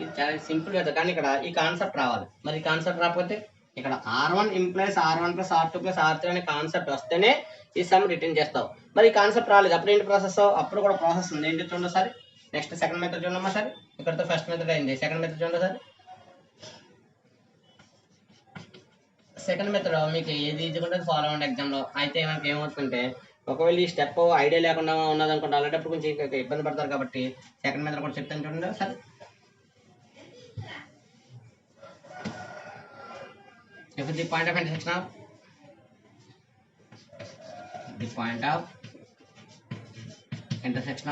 ఇది చాలా simple కదా, కానీ ఇక్కడ ఈ concept రావాలి. మరి concept రాకపోతే ఇక్కడ R1 implies R1 plus R2 plus R3 అనే కాన్సెప్ట్ వస్తేనే ఈ సమ్ రిటర్న్ చేస్తావు. మరి ఈ కాన్సెప్ట్ రాలేదు, అప్పుడు ఏంటి ప్రాసెస్? అప్పుడు కూడా ప్రాసెస్ ఉంది. ఏంటి చూడండి సార్. నెక్స్ట్ సెకండ్ మెథడ్ చూడమ్మా సార్. ఇక్కడతో ఫస్ట్ మెథడ్ అయింది. సెకండ్ మెథడ్ చూడండి సార్. సెకండ్ మెథడ్ మీకు ఏది ఈజీగా ఫాలో అవ్వండి ఎగ్జామ్లో. అయితే మనకి ఏమవుతుందంటే ఒకవేళ ఈ స్టెప్ ఐడియా లేకుండా ఉన్నదనుకుంటే అలాంటప్పుడు కొంచెం ఇబ్బంది పడతారు. కాబట్టి సెకండ్ మెథడ్ కూడా చెప్తాను చూడండి sir. If the point of intersection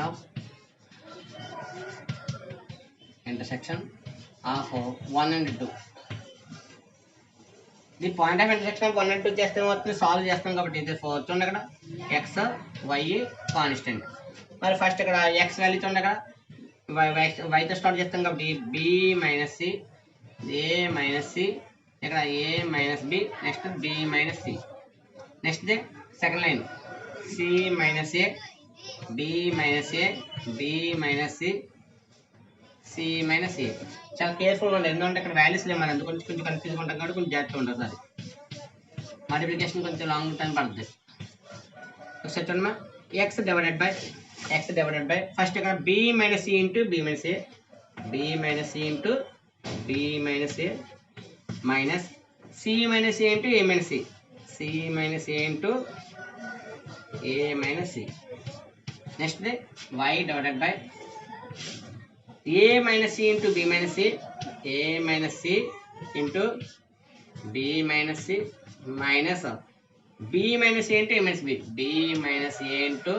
of intersection of 1 and 2, the point of intersection of 1 and 2 చేస్తే మొత్తం సాల్వ్ చేస్తాం. కాబట్టి ఇది 4 చూడండి. అక్కడ ఎక్స్ వై కాన్స్టెంట్. మరి ఫస్ట్ ఇక్కడ ఎక్స్ వాల్యూ చూడండి. అక్కడ వైతో స్టార్ట్ చేస్తాం కాబట్టి b minus c, a minus c, ఇక్కడ a minus b, next b minus c. Next second line c minus a, b minus a, b minus c, c minus a. చాలా కేర్ఫుల్గా ఉండాలి, ఎందుకంటే ఇక్కడ వాల్యూస్ లేవు. మనం అందుగురించి కొంచెం కన్ఫ్యూజ్గా ఉంటాం కాబట్టి కొంచెం జాగ్రత్తగా ఉంటుంది. అది మల్టిప్లికేషన్ కొంచెం లాంగ్ టైం పడుతుంది. ఒకసారి చూడమ్మా. ఎక్స్ డివైడెడ్ బై ఫస్ట్ ఇక్కడ b minus c into b minus a, b minus c into b minus a, minus c minus a into a minus c, c minus a into a minus c. Next y divided by a minus c into b minus c, a minus c into b minus c, minus b minus a into a minus b, b minus a into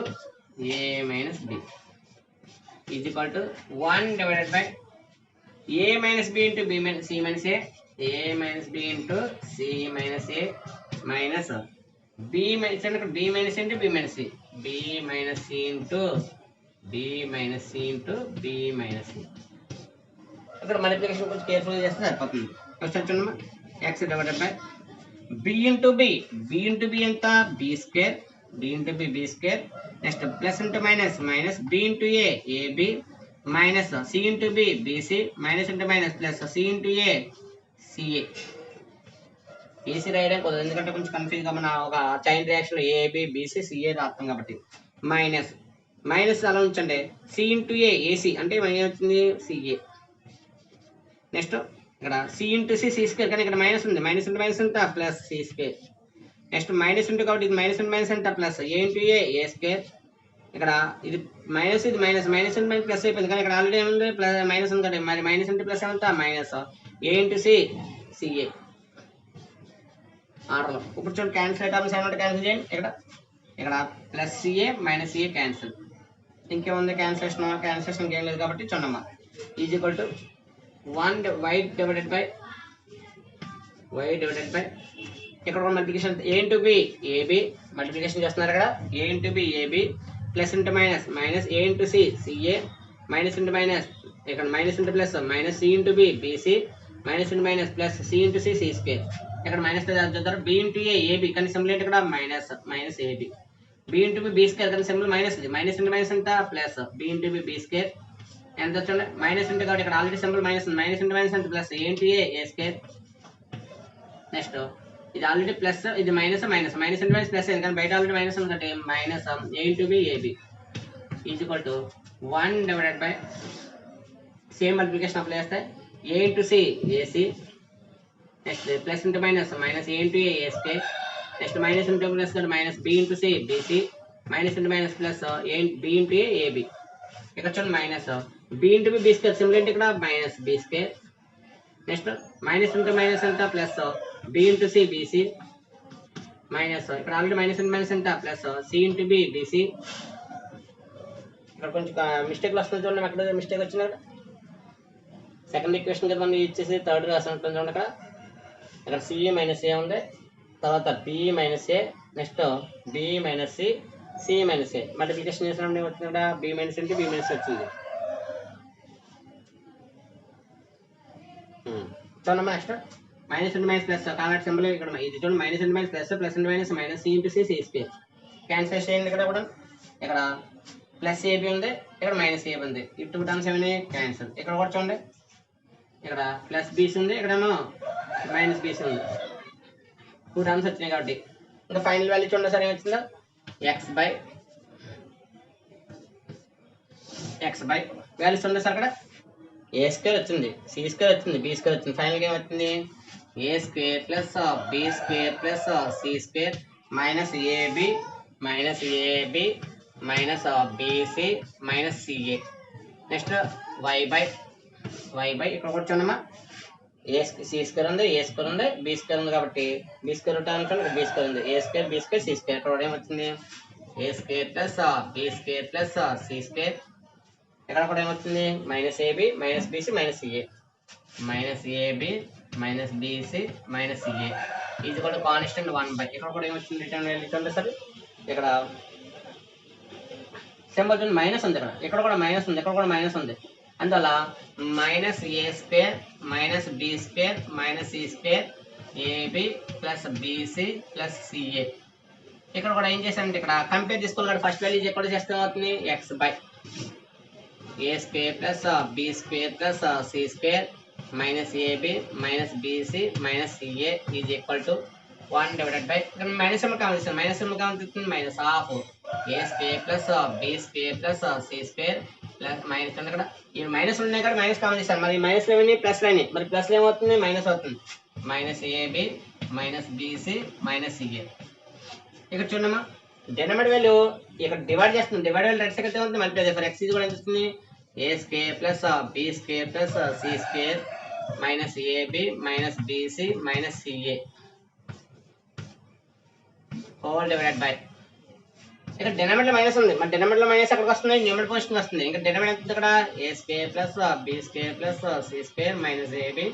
a minus b is equal to 1 divided by a minus b into b minus c minus a minus b into c minus a minus b minus అంటే b minus into b minus c, b minus c into b minus c into b minus c. ఇక్కడ multiplication కొంచెం కేర్ఫుల్గా చేస్తే సరిపోతుంది. First చూడమ్మా, x divided by b into b, b into b ఎంత b square, b into b b square, next plus into minus minus b into a ab minus c into b bc minus into minus plus c into a ca. Ac రాయడం కుదరదు ఎందుకంటే కొంచెం కన్ఫ్యూజ్గా మన ఒక chain reaction ab bc ca రాస్తాం కాబట్టి minus minus అలా ఉంచండి, సి ఇంటూ ఏ ఏసీ అంటే ఏమవుతుంది సిఏ. నెక్స్ట్ ఇక్కడ c into c c square కానీ ఇక్కడ మైనస్ ఉంది, మైనస్ ఇంటూ మైనస్ ఎంత plus c square. Next minus into కాబట్టి ఇది మైనస్ ఇంటూ మైనస్ ఎంత plus a into a square. ఇక్కడ ఇది మైనస్ ఇది minus minus into minus plus అయిపోయింది కానీ ఇక్కడ ఆల్రెడీ ఏముంది ప్లస్ మైనస్ ఉంది కదా, మరి మైనస్ ఇంటూ ప్లస్ ఎంత minus a into c ca ఆర్డర్లో. ఇప్పుడు చూడండి క్యాన్సిల్ ఐటమ్స్ ఏమంటే క్యాన్సిల్ చేయండి, ఇక్కడ plus ca minus ca cancel, ఇంకేముంది క్యాన్సిలేషన్ ఏం లేదు కాబట్టి చూడమ్మా is equal to 1 y divided by ఇక్కడ multiplication a into b ab multiplication చేస్తున్నారు ఇక్కడ a into b ab plus into minus minus a into c ca minus into minus ఇక్కడ minus into plus minus c into b bc minus into minus plus c into c c square. ఇక్కడ minus చూద్దారు b into a ab కానీ symbol ఏంటి ఇక్కడ minus ab, b into b b square కానీ symbol minus ఇది minus into minus ఎంత plus b into b b square ఎంత వచ్చండి మైనస్ ఇంటూ కాబట్టి ఇక్కడ ఆల్రెడీ సింబల్ మైనస్ ఉంది, మైనస్ ఇంటూ మైనస్ అంటే plus a into a square. Next ఇది ఆల్రెడీ ప్లస్ ఇది minus minus minus into minus plus కానీ బయట ఆల్రెడీ మైనస్ ఉంది అంటే minus a into b ab is equal to 1 divided by same multiplication apply చేస్తే a into c ac next plus into minus minus a into a square next minus into plus minus b into c bc minus into minus plus a b into a ab. ఇక్కడ చూడండి minus b into b square symbol ఏంటి ఇక్కడ minus b square. Next minus into minus ఎంత plus b into c bc minus ఇక్కడ already minus into minus ఎంత plus c into b bc. ఇక్కడ కొంచెం మిస్టేక్లు వస్తుంది చూడండి, అక్కడ మిస్టేక్ వచ్చింది అక్కడ సెకండ్ ఈక్వేషన్ కదా మనం ఇచ్చేసి థర్డ్ రాసినట్టు చూడండి ఇక్కడ సిఏ మైనస్ ఏ ఉంది, తర్వాత b minus a next b minus c c minus a multiplication చేసినప్పుడు వచ్చింది కదా b minus into b minus వచ్చింది. చూడమ్మా next minus into minus plus contact symbol ఇక్కడ ఇది చూడండి minus into minus plus plus into minus minus c into c c square cancel చేయండి. ఇక్కడ కూడా ఇక్కడ ప్లస్ ఏబి ఉంది ఇక్కడ మైనస్ ఏబి ఉంది, ఈ 2 టర్మ్స్ ఏమైనా క్యాన్సిల్. ఇక్కడ కూడా చూడండి ఇక్కడ ప్లస్ బీసీ ఉంది ఇక్కడేమో మైనస్ బీసీ ఉంది, 2 టర్మ్స్ వచ్చినాయి కాబట్టి ఇంకా ఫైనల్ వాల్యూ చూడండి సరే వచ్చిందా ఎక్స్ బై వాల్యూస్ ఉంది సార్ అక్కడ ఏ స్క్వేర్ వచ్చింది సి స్క్వేర్ వచ్చింది బి స్క్వేర్ వచ్చింది, ఫైనల్గా ఏమొచ్చింది a square plus b square plus c square minus ab minus bc minus ca. Next y by ఇక్కడ కూడా చూడమ్మా ఏ సి స్క్వేర్ ఉంది ఏ స్క్వేర్ ఉంది బి స్క్వేర్ ఉంది కాబట్టి బి స్క్వేర్ అనుకోండి బి స్క్వేర్ ఉంది a square b square c square. ఇక్కడ ఏమొచ్చింది a square plus b square plus c square. ఇక్కడ కూడా ఏమొచ్చింది minus ab minus bc minus ca minus ab minus bc minus ca ఇది కూడా కాన్స్టెంట్ 1 బై ఇక్కడ కూడా ఏమొచ్చింది రిటర్న్ సార్ ఇక్కడ సింబల్ చూడండి మైనస్ ఉంది ఇక్కడ కూడా మైనస్ ఉంది ఇక్కడ కూడా మైనస్ ఉంది అందువల్ల minus a square minus b square minus c square ab plus bc plus ca. ఇక్కడ కూడా ఏం చేశానంటే ఇక్కడ కంపేర్ చేసుకున్నాడు ఫస్ట్ వాల్యూ ఎక్కడ చేస్తే అవుతుంది x by a square plus b square plus c square minus ab minus bc minus ca is equal to 1 divided by minus కావాలి మైనస్ కావాలి minus half a square plus b square plus c square plus minus ఇక్కడ ఈ minus ఉన్నాయి కదా minus common చేస్తాను మరి minus ఏమని plus line మరి ప్లస్ ఏమవుతుంది మైనస్ అవుతుంది minus ab minus bc minus ca. ఇక్కడ చూడమ్మా డినామినేటర్ వాల్యూ ఇక్కడ డివైడ్ చేస్తుంది డివైడ్ వాల్యూ రైట్ సైడ్ అయితే ఉంటుంది మల్టిప్లై ఫర్ ఎక్స్ కూడా వస్తుంది a square plus b square plus c square minus ab minus bc minus ca. Whole divided by ఇక్కడ denominator minus ఉంది, మరి డినామినేటర్ మైనస్ ఎక్కడికి వస్తుంది, న్యూమరేటర్ పొజిషన్ వస్తుంది. ఇంకా డినామినేటర్ ఎంత ఇక్కడ a square plus b square plus c square minus ab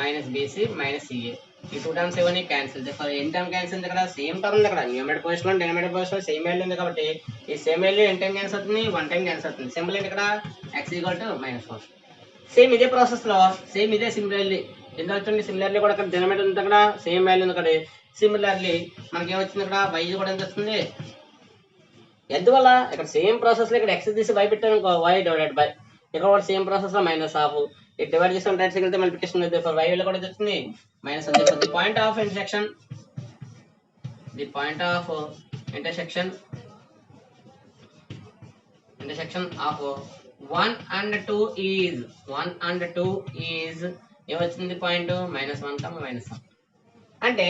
minus bc minus ca. ఈ 2 టర్మ్స్ ఏమని క్యాన్సిల్. ఎన్ టర్మ్ క్యాన్సిల్ ఉంది, ఇక్కడ సేమ్ టర్మ్ ఉంది. ఇక్కడ numerator position denominator position same value ఉంది కాబట్టి ఈ సేమ్ వాల్యూ ఎన్ టైం క్యాన్సిల్ అవుతుంది, 1 టైం క్యాన్సిల్ అవుతుంది. సింపుల్ ఏంటి ఇక్కడ x -1. సేమ్ ఇదే ప్రాసెస్ లో సేమ్ ఇదే సిమిలర్లీ ఎంత వచ్చింది, సిమిలర్లీ కూడా ఇక్కడ డినామినేటర్ ఉంది, అక్కడ సేమ్ వాల్యూ ఉంది. ఇక్కడ సిమిలర్లీ మనకి ఏమొచ్చింది, ఇక్కడ y కూడా ఎంత వస్తుంది. ఎందువల్ల ఇక్కడ సేమ్ ప్రాసెస్ లో ఇక్కడ x తీసి y పెట్టాను అనుకో, y డివైడెడ్ బై ఇక్కడ కూడా సేమ్ ప్రాసెస్ లో మైనస్ హాఫ్ ఇది డివైడ్ చేసి రైట్ సైడ్ వెళ్తే మల్టిప్లికేషన్ అయితే ఫర్ y విలువ కూడా వచ్చింది మైనస్ ఉంది. The point of intersection of 1 and 2 is ఏమొచ్చింది పాయింట్ -1, -1. అంటే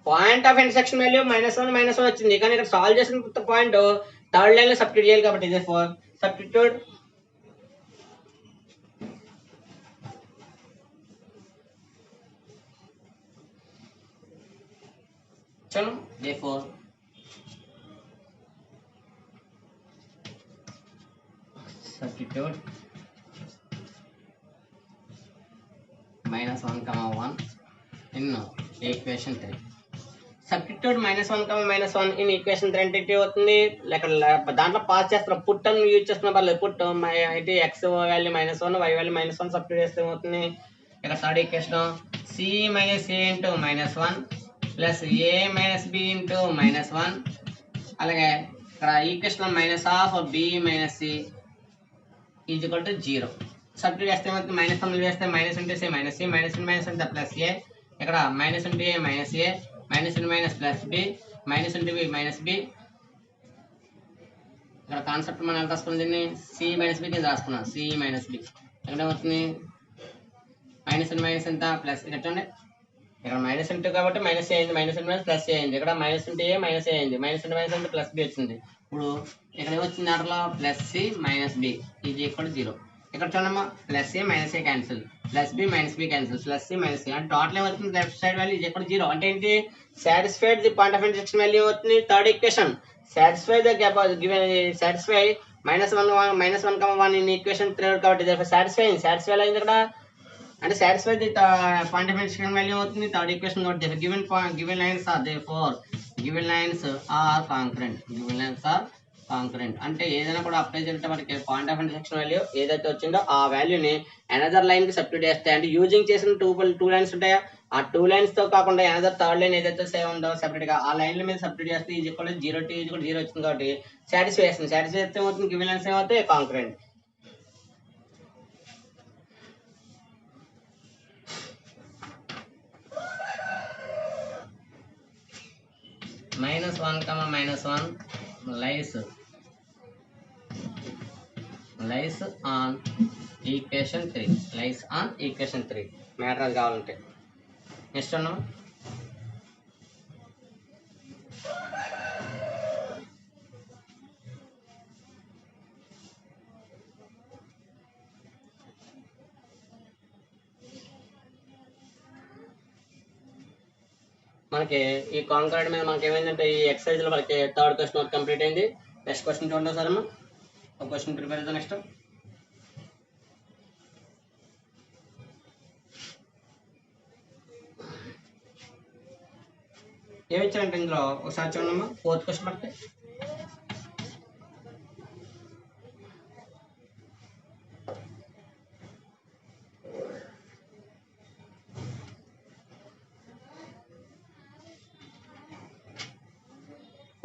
పాయింట్ ఆఫ్ ఇంటర్సెక్షన్ వాల్యూ -1 వచ్చింది, కానీ ఇక్కడ సాల్వ్ చేసిన పాయింట్ థర్డ్ లైన్ లో సబ్స్టిట్యూట్ చేయాలి కాబట్టి ఇదే ఫర్ సబ్స్టిట్యూట్ चलो therefore substitute -1, in equation 3. Substitute -1, in equation 3 అంటే ఏంటి అవుతుంది, దాంట్లో పాస్ చేస్తాం పుట్ అని యూజ్ చేస్తున్నా పర్లేదు. పుట్ అయితే x value -1 y value -1 substitute చేస్తే ఏమవుతుంది, ఇక్కడ third equation c - a into -1 plus a - b into -1 అలాగే ఇక్కడ equation -b - c is equal to 0. Substitute చేస్తే ఏమవుతుంది, -1 వేస్తే minus into c minus c minus into plus a ఇక్కడ minus into a minus a minus into minus plus b minus into b minus b. ఇక్కడ concept మనం ఎంత రాసుకున్నాం, దీన్ని c - b కింద రాసుకున్నాం. c - b ఇక్కడ ఏమవుతుంది మైనస్ ఇంటూ మైనస్ ఎంత ప్లస్. ఇక్కడ చూడండి ఇక్కడ మైనస్ ఇంటూ కాబట్టి మైనస్ ఏ అయింది, minus into minus plus a అయింది. ఇక్కడ minus into a minus a అయింది, మైనస్ ఇంటూ మైనస్ అంటే ప్లస్ బి వచ్చింది. ఇప్పుడు ఇక్కడ ఏమొచ్చింది దాంట్లో plus c minus b is equal 0. ఇక్కడ చూడమ్మా plus a minus a cancel, plus b minus b cancel, plus c minus c అంటే టోటల్ ఏమవుతుంది left side value is equal 0. అంటే ఏంటి satisfied the point of intersection value అవుతుంది third equation. Satisfy the satisfy -1, in equation 3 కాబట్టి satisfy అయింది ఇక్కడ. అంటే satisfy the point of intersection value అవుతుంది థర్డ్ ఈక్వేషన్ కాబట్టి given lines are therefore given lines are concurrent. అంటే ఏదైనా కూడా అప్లై చేస్తే మనకి పాయింట్ ఆఫ్ ఇంటర్సెక్షన్ వాల్యూ ఏదైతే వచ్చిందో ఆ వాల్యూని అనదర్ లైన్ కి సబ్స్టిట్యూట్ చేస్తాయి. అంటే యూజింగ్ చేసిన టూ లైన్స్ ఉంటాయా, ఆ 2 లైన్స్ తో కాకుండా అనదర్ థర్డ్ లైన్ ఏదైతే సేమ్ ఉందో సెపరేట్ గా ఆ లైన్ల మీద సబ్స్టిట్యూట్ చేస్తే ఈజ్ ఈక్వల్ 0 t 0 వచ్చింది కాబట్టి సాటిస్ఫై చేస్తే ఏమవుతుంది గివెన్ లైన్స్ ఏమవుతాయి concurrent. -1, lies on equation 3 matter అది కావాలంటే నెక్స్ట్ ఉన్నాం. మనకి ఈ కాంకరెంట్ మీద మనకి ఏమైందంటే ఈ ఎక్సర్సైజ్ లో మనకి థర్డ్ క్వశ్చన్ వర్క్ కంప్లీట్ అయింది. నెక్స్ట్ క్వశ్చన్ చూడండి సార్, అమ్మా ఒక క్వశ్చన్ ప్రిపేర్ అవుతాం. నెక్స్ట్ ఏమి ఇచ్చారంటే ఇందులో ఒకసారి చూడమ్మా ఫోర్త్ క్వశ్చన్ పడితే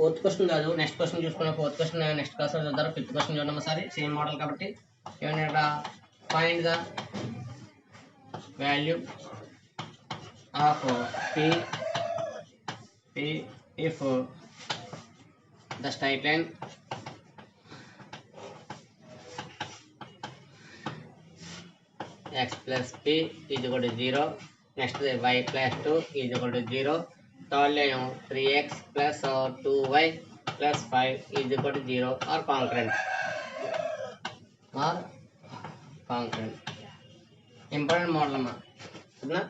ఫోర్త్ క్వశ్చన్ కాదు నెక్స్ట్ క్వశ్చన్ చూసుకున్నాం. ఫోర్త్ క్వశ్చన్ నెక్స్ట్ క్లాస్ చూద్దాం. ఫిఫ్త్ క్వశ్చన్ చూడండి ఒకసారి సేమ్ మోడల్ కాబట్టి ఏమన్నా find the value of p if the straight line x plus p is equal to 0, next y plus 2 is equal to 0, third line 3x plus 2y plus 5 is equal to 0 or concurrent. Important model అమ్మా చూద్దాం.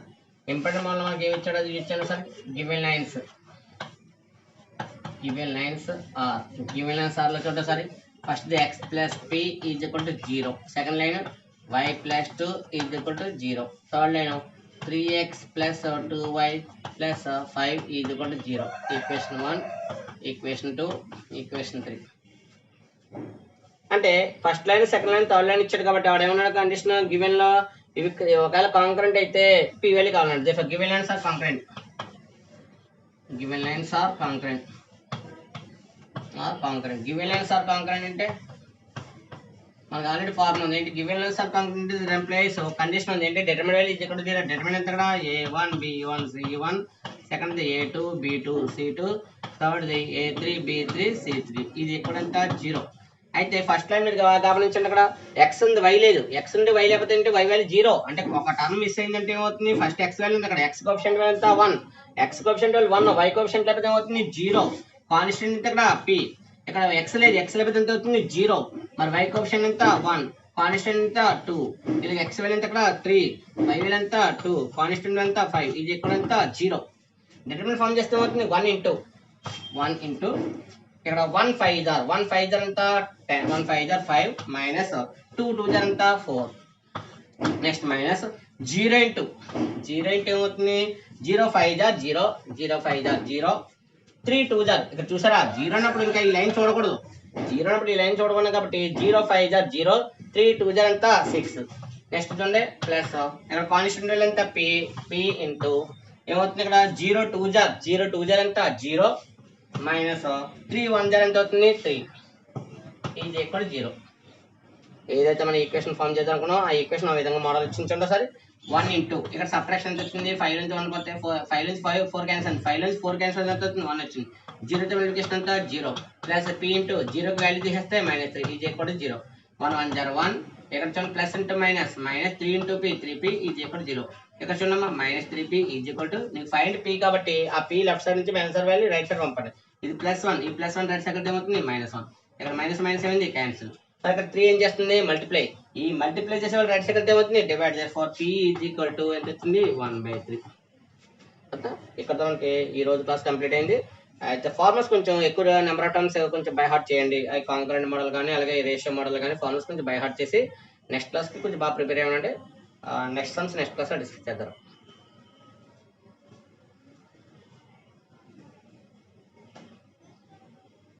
Important model మనకి ఏమి ఇచ్చాడో అది ఇచ్చాను sir. Given lines given lines are given lines are లో చూడండి ఒకసారి first x plus p is equal to 0, second line y plus 2 is equal to 0, third line 3x plus 2y plus 5 is equal to 0. Equation 1, equation 2, equation 3. అంటే first line, second line, third line ఇచ్చాడు కాబట్టి వాడు ఏమన్నాడు condition given లో ఇవి ఒకవేళ concurrent అయితే p value కావాలండి. Given lines are concurrent, given lines are concurrent concurrent. Given lines are concurrent అంటే మనకు ఆల్రెడీ ఫార్మ్ ఉంది ఏంటి, given lines are concurrent is implies condition ఉంది ఏంటి, డిటర్మినెంట్ వాల్యూ ఇక్కడ డిటర్మినెంట్ ఎంత ఇక్కడ a1 b1 c1, second a2 b2 c2, third a3 b3 c3. ఇది ఎక్కడంత 0. అయితే ఫస్ట్ లైన్ మీరు గమనించండి అక్కడ x ఉంది y లేదు, x ఉంది y లేకపోతే ఏంటి y వాల్యూ 0 అంటే ఒక టర్మ్ మిస్ అయిందంటే ఏమవుతుంది, ఫస్ట్ x వాల్యూ ఉంది అక్కడ x కోఎఫిషియంట్ వాల్యూ ఎంత 1, x coefficient value 1, y coefficient లేకపోతే ఏమవుతుంది 0, కాన్స్టెంట్ ఎంత ఇక్కడ p, ఇక్కడ x లేదు, x లేకపోతే ఎంత అవుతుంది 0, మరి y కోఎఫిషియంట్ ఎంత 1, కాన్స్టెంట్ ఎంత 2, ఇది x వాల్యూ ఎంత ఇక్కడ 3, y వాల్యూ ఎంత 2, కాన్స్టెంట్ ఎంత 5, ఇది ఇక్కడ ఎంత 0. డిటర్మినెంట్ ఫార్మ్ చేస్తే ఏమవుతుంది 1 ఇంటూ ఇక్కడ 1 5 జార్ 1 5 జార్ ఎంత 10, 1 5 జార్ 5 మైనస్ 2 2 జార్ ఎంత 4, నెక్స్ట్ మైనస్ 0 ఇంటూ ఏమవుతుంది 0 5 జార్ 0, 0 5 జార్ 0, 3 2 జార్ ఇక్కడ చూసారా 0 అన్నప్పుడు ఇంకా ఈ లైన్ చూడకూడదు, 0 అన్నప్పుడు ఈ లైన్ చూడకూడదు కాబట్టి 0 5 జార్ 0, 3 2 జార్ ఎంత 6. నెక్స్ట్ చూడండి ప్లస్ ఇక్కడ కాన్స్టెంట్ వాల్యూ ఎంత p ఇంటూ ఏమవుతుంది ఇక్కడ 0 2 జార్ ఎంత 0, మైనస్ 3 1 జార్ ఎంత అవుతుంది 3, ఇది ఇక్కడ 0. ఏదైతే మనం ఈక్వేషన్ ఫామ్ చేద్దాం అనుకున్నాం ఆ ఈక్వేషన్ ఆ విధంగా మోడల్ ఇచ్చించండి ఒకసారి. 1 ఇంటూ ఇక్కడ సబ్ట్రాక్షన్ ఎంత వచ్చింది 5 నుంచి 1 పోతే 5 నుంచి 4 క్యాన్సల్, 5 నుంచి 4 క్యాన్సల్ ఎంత అవుతుంది 1 వచ్చింది, 0 తో మల్టిప్లికేషన్ అంతా 0 ప్లస్ p ఇంటూ 0 కి వాల్యూ తీసేస్తే మైనస్ 3, ఇది ఇక్కడ 0, 1 1 జార్ 1, ఇక్కడ చూడండి plus into minus 3 into p 3p ఇది ఇక్కడ 0, ఇక్కడ చూడమ్మా minus 3p is equal to నీకు ఫైండ్ p కాబట్టి ఆ p లెఫ్ట్ సైడ్ నుంచి ఆన్సర్ వాల్యూ రైట్ సైడ్ పంపండి. ఇది +1, ఈ +1 రైట్ సైడ్ ఏమవుతుంది -1, ఇక్కడ మైనస్ ఏమైంది క్యాన్సిల్, ఇక్కడ 3 ఏం చేస్తుంది మల్టిప్లై, ఈ మల్టిప్లై చేసే వాళ్ళు రైట్ సైడ్ ఏమవుతుంది divide, therefore p is equal to ఎంత వచ్చింది 1/3. ఇక్కడ మనకి ఈ రోజు క్లాస్ కంప్లీట్ అయింది. అయితే ఫార్ములాస్ కొంచెం ఎక్కువ నెంబర్ ఆఫ్ టర్మ్స్ కొంచెం బై హార్ట్ చేయండి, అవి కాంకరెంట్ మోడల్ కానీ అలాగే రేషియో మోడల్ కానీ ఫార్ములాస్ కొంచెం బై హార్ట్ చేసి నెక్స్ట్ క్లాస్కి కొంచెం బాగా ప్రిపేర్ అవ్వండి. నెక్స్ట్ సమ్స్ నెక్స్ట్ క్లాస్లో డిస్కస్ చేద్దాం.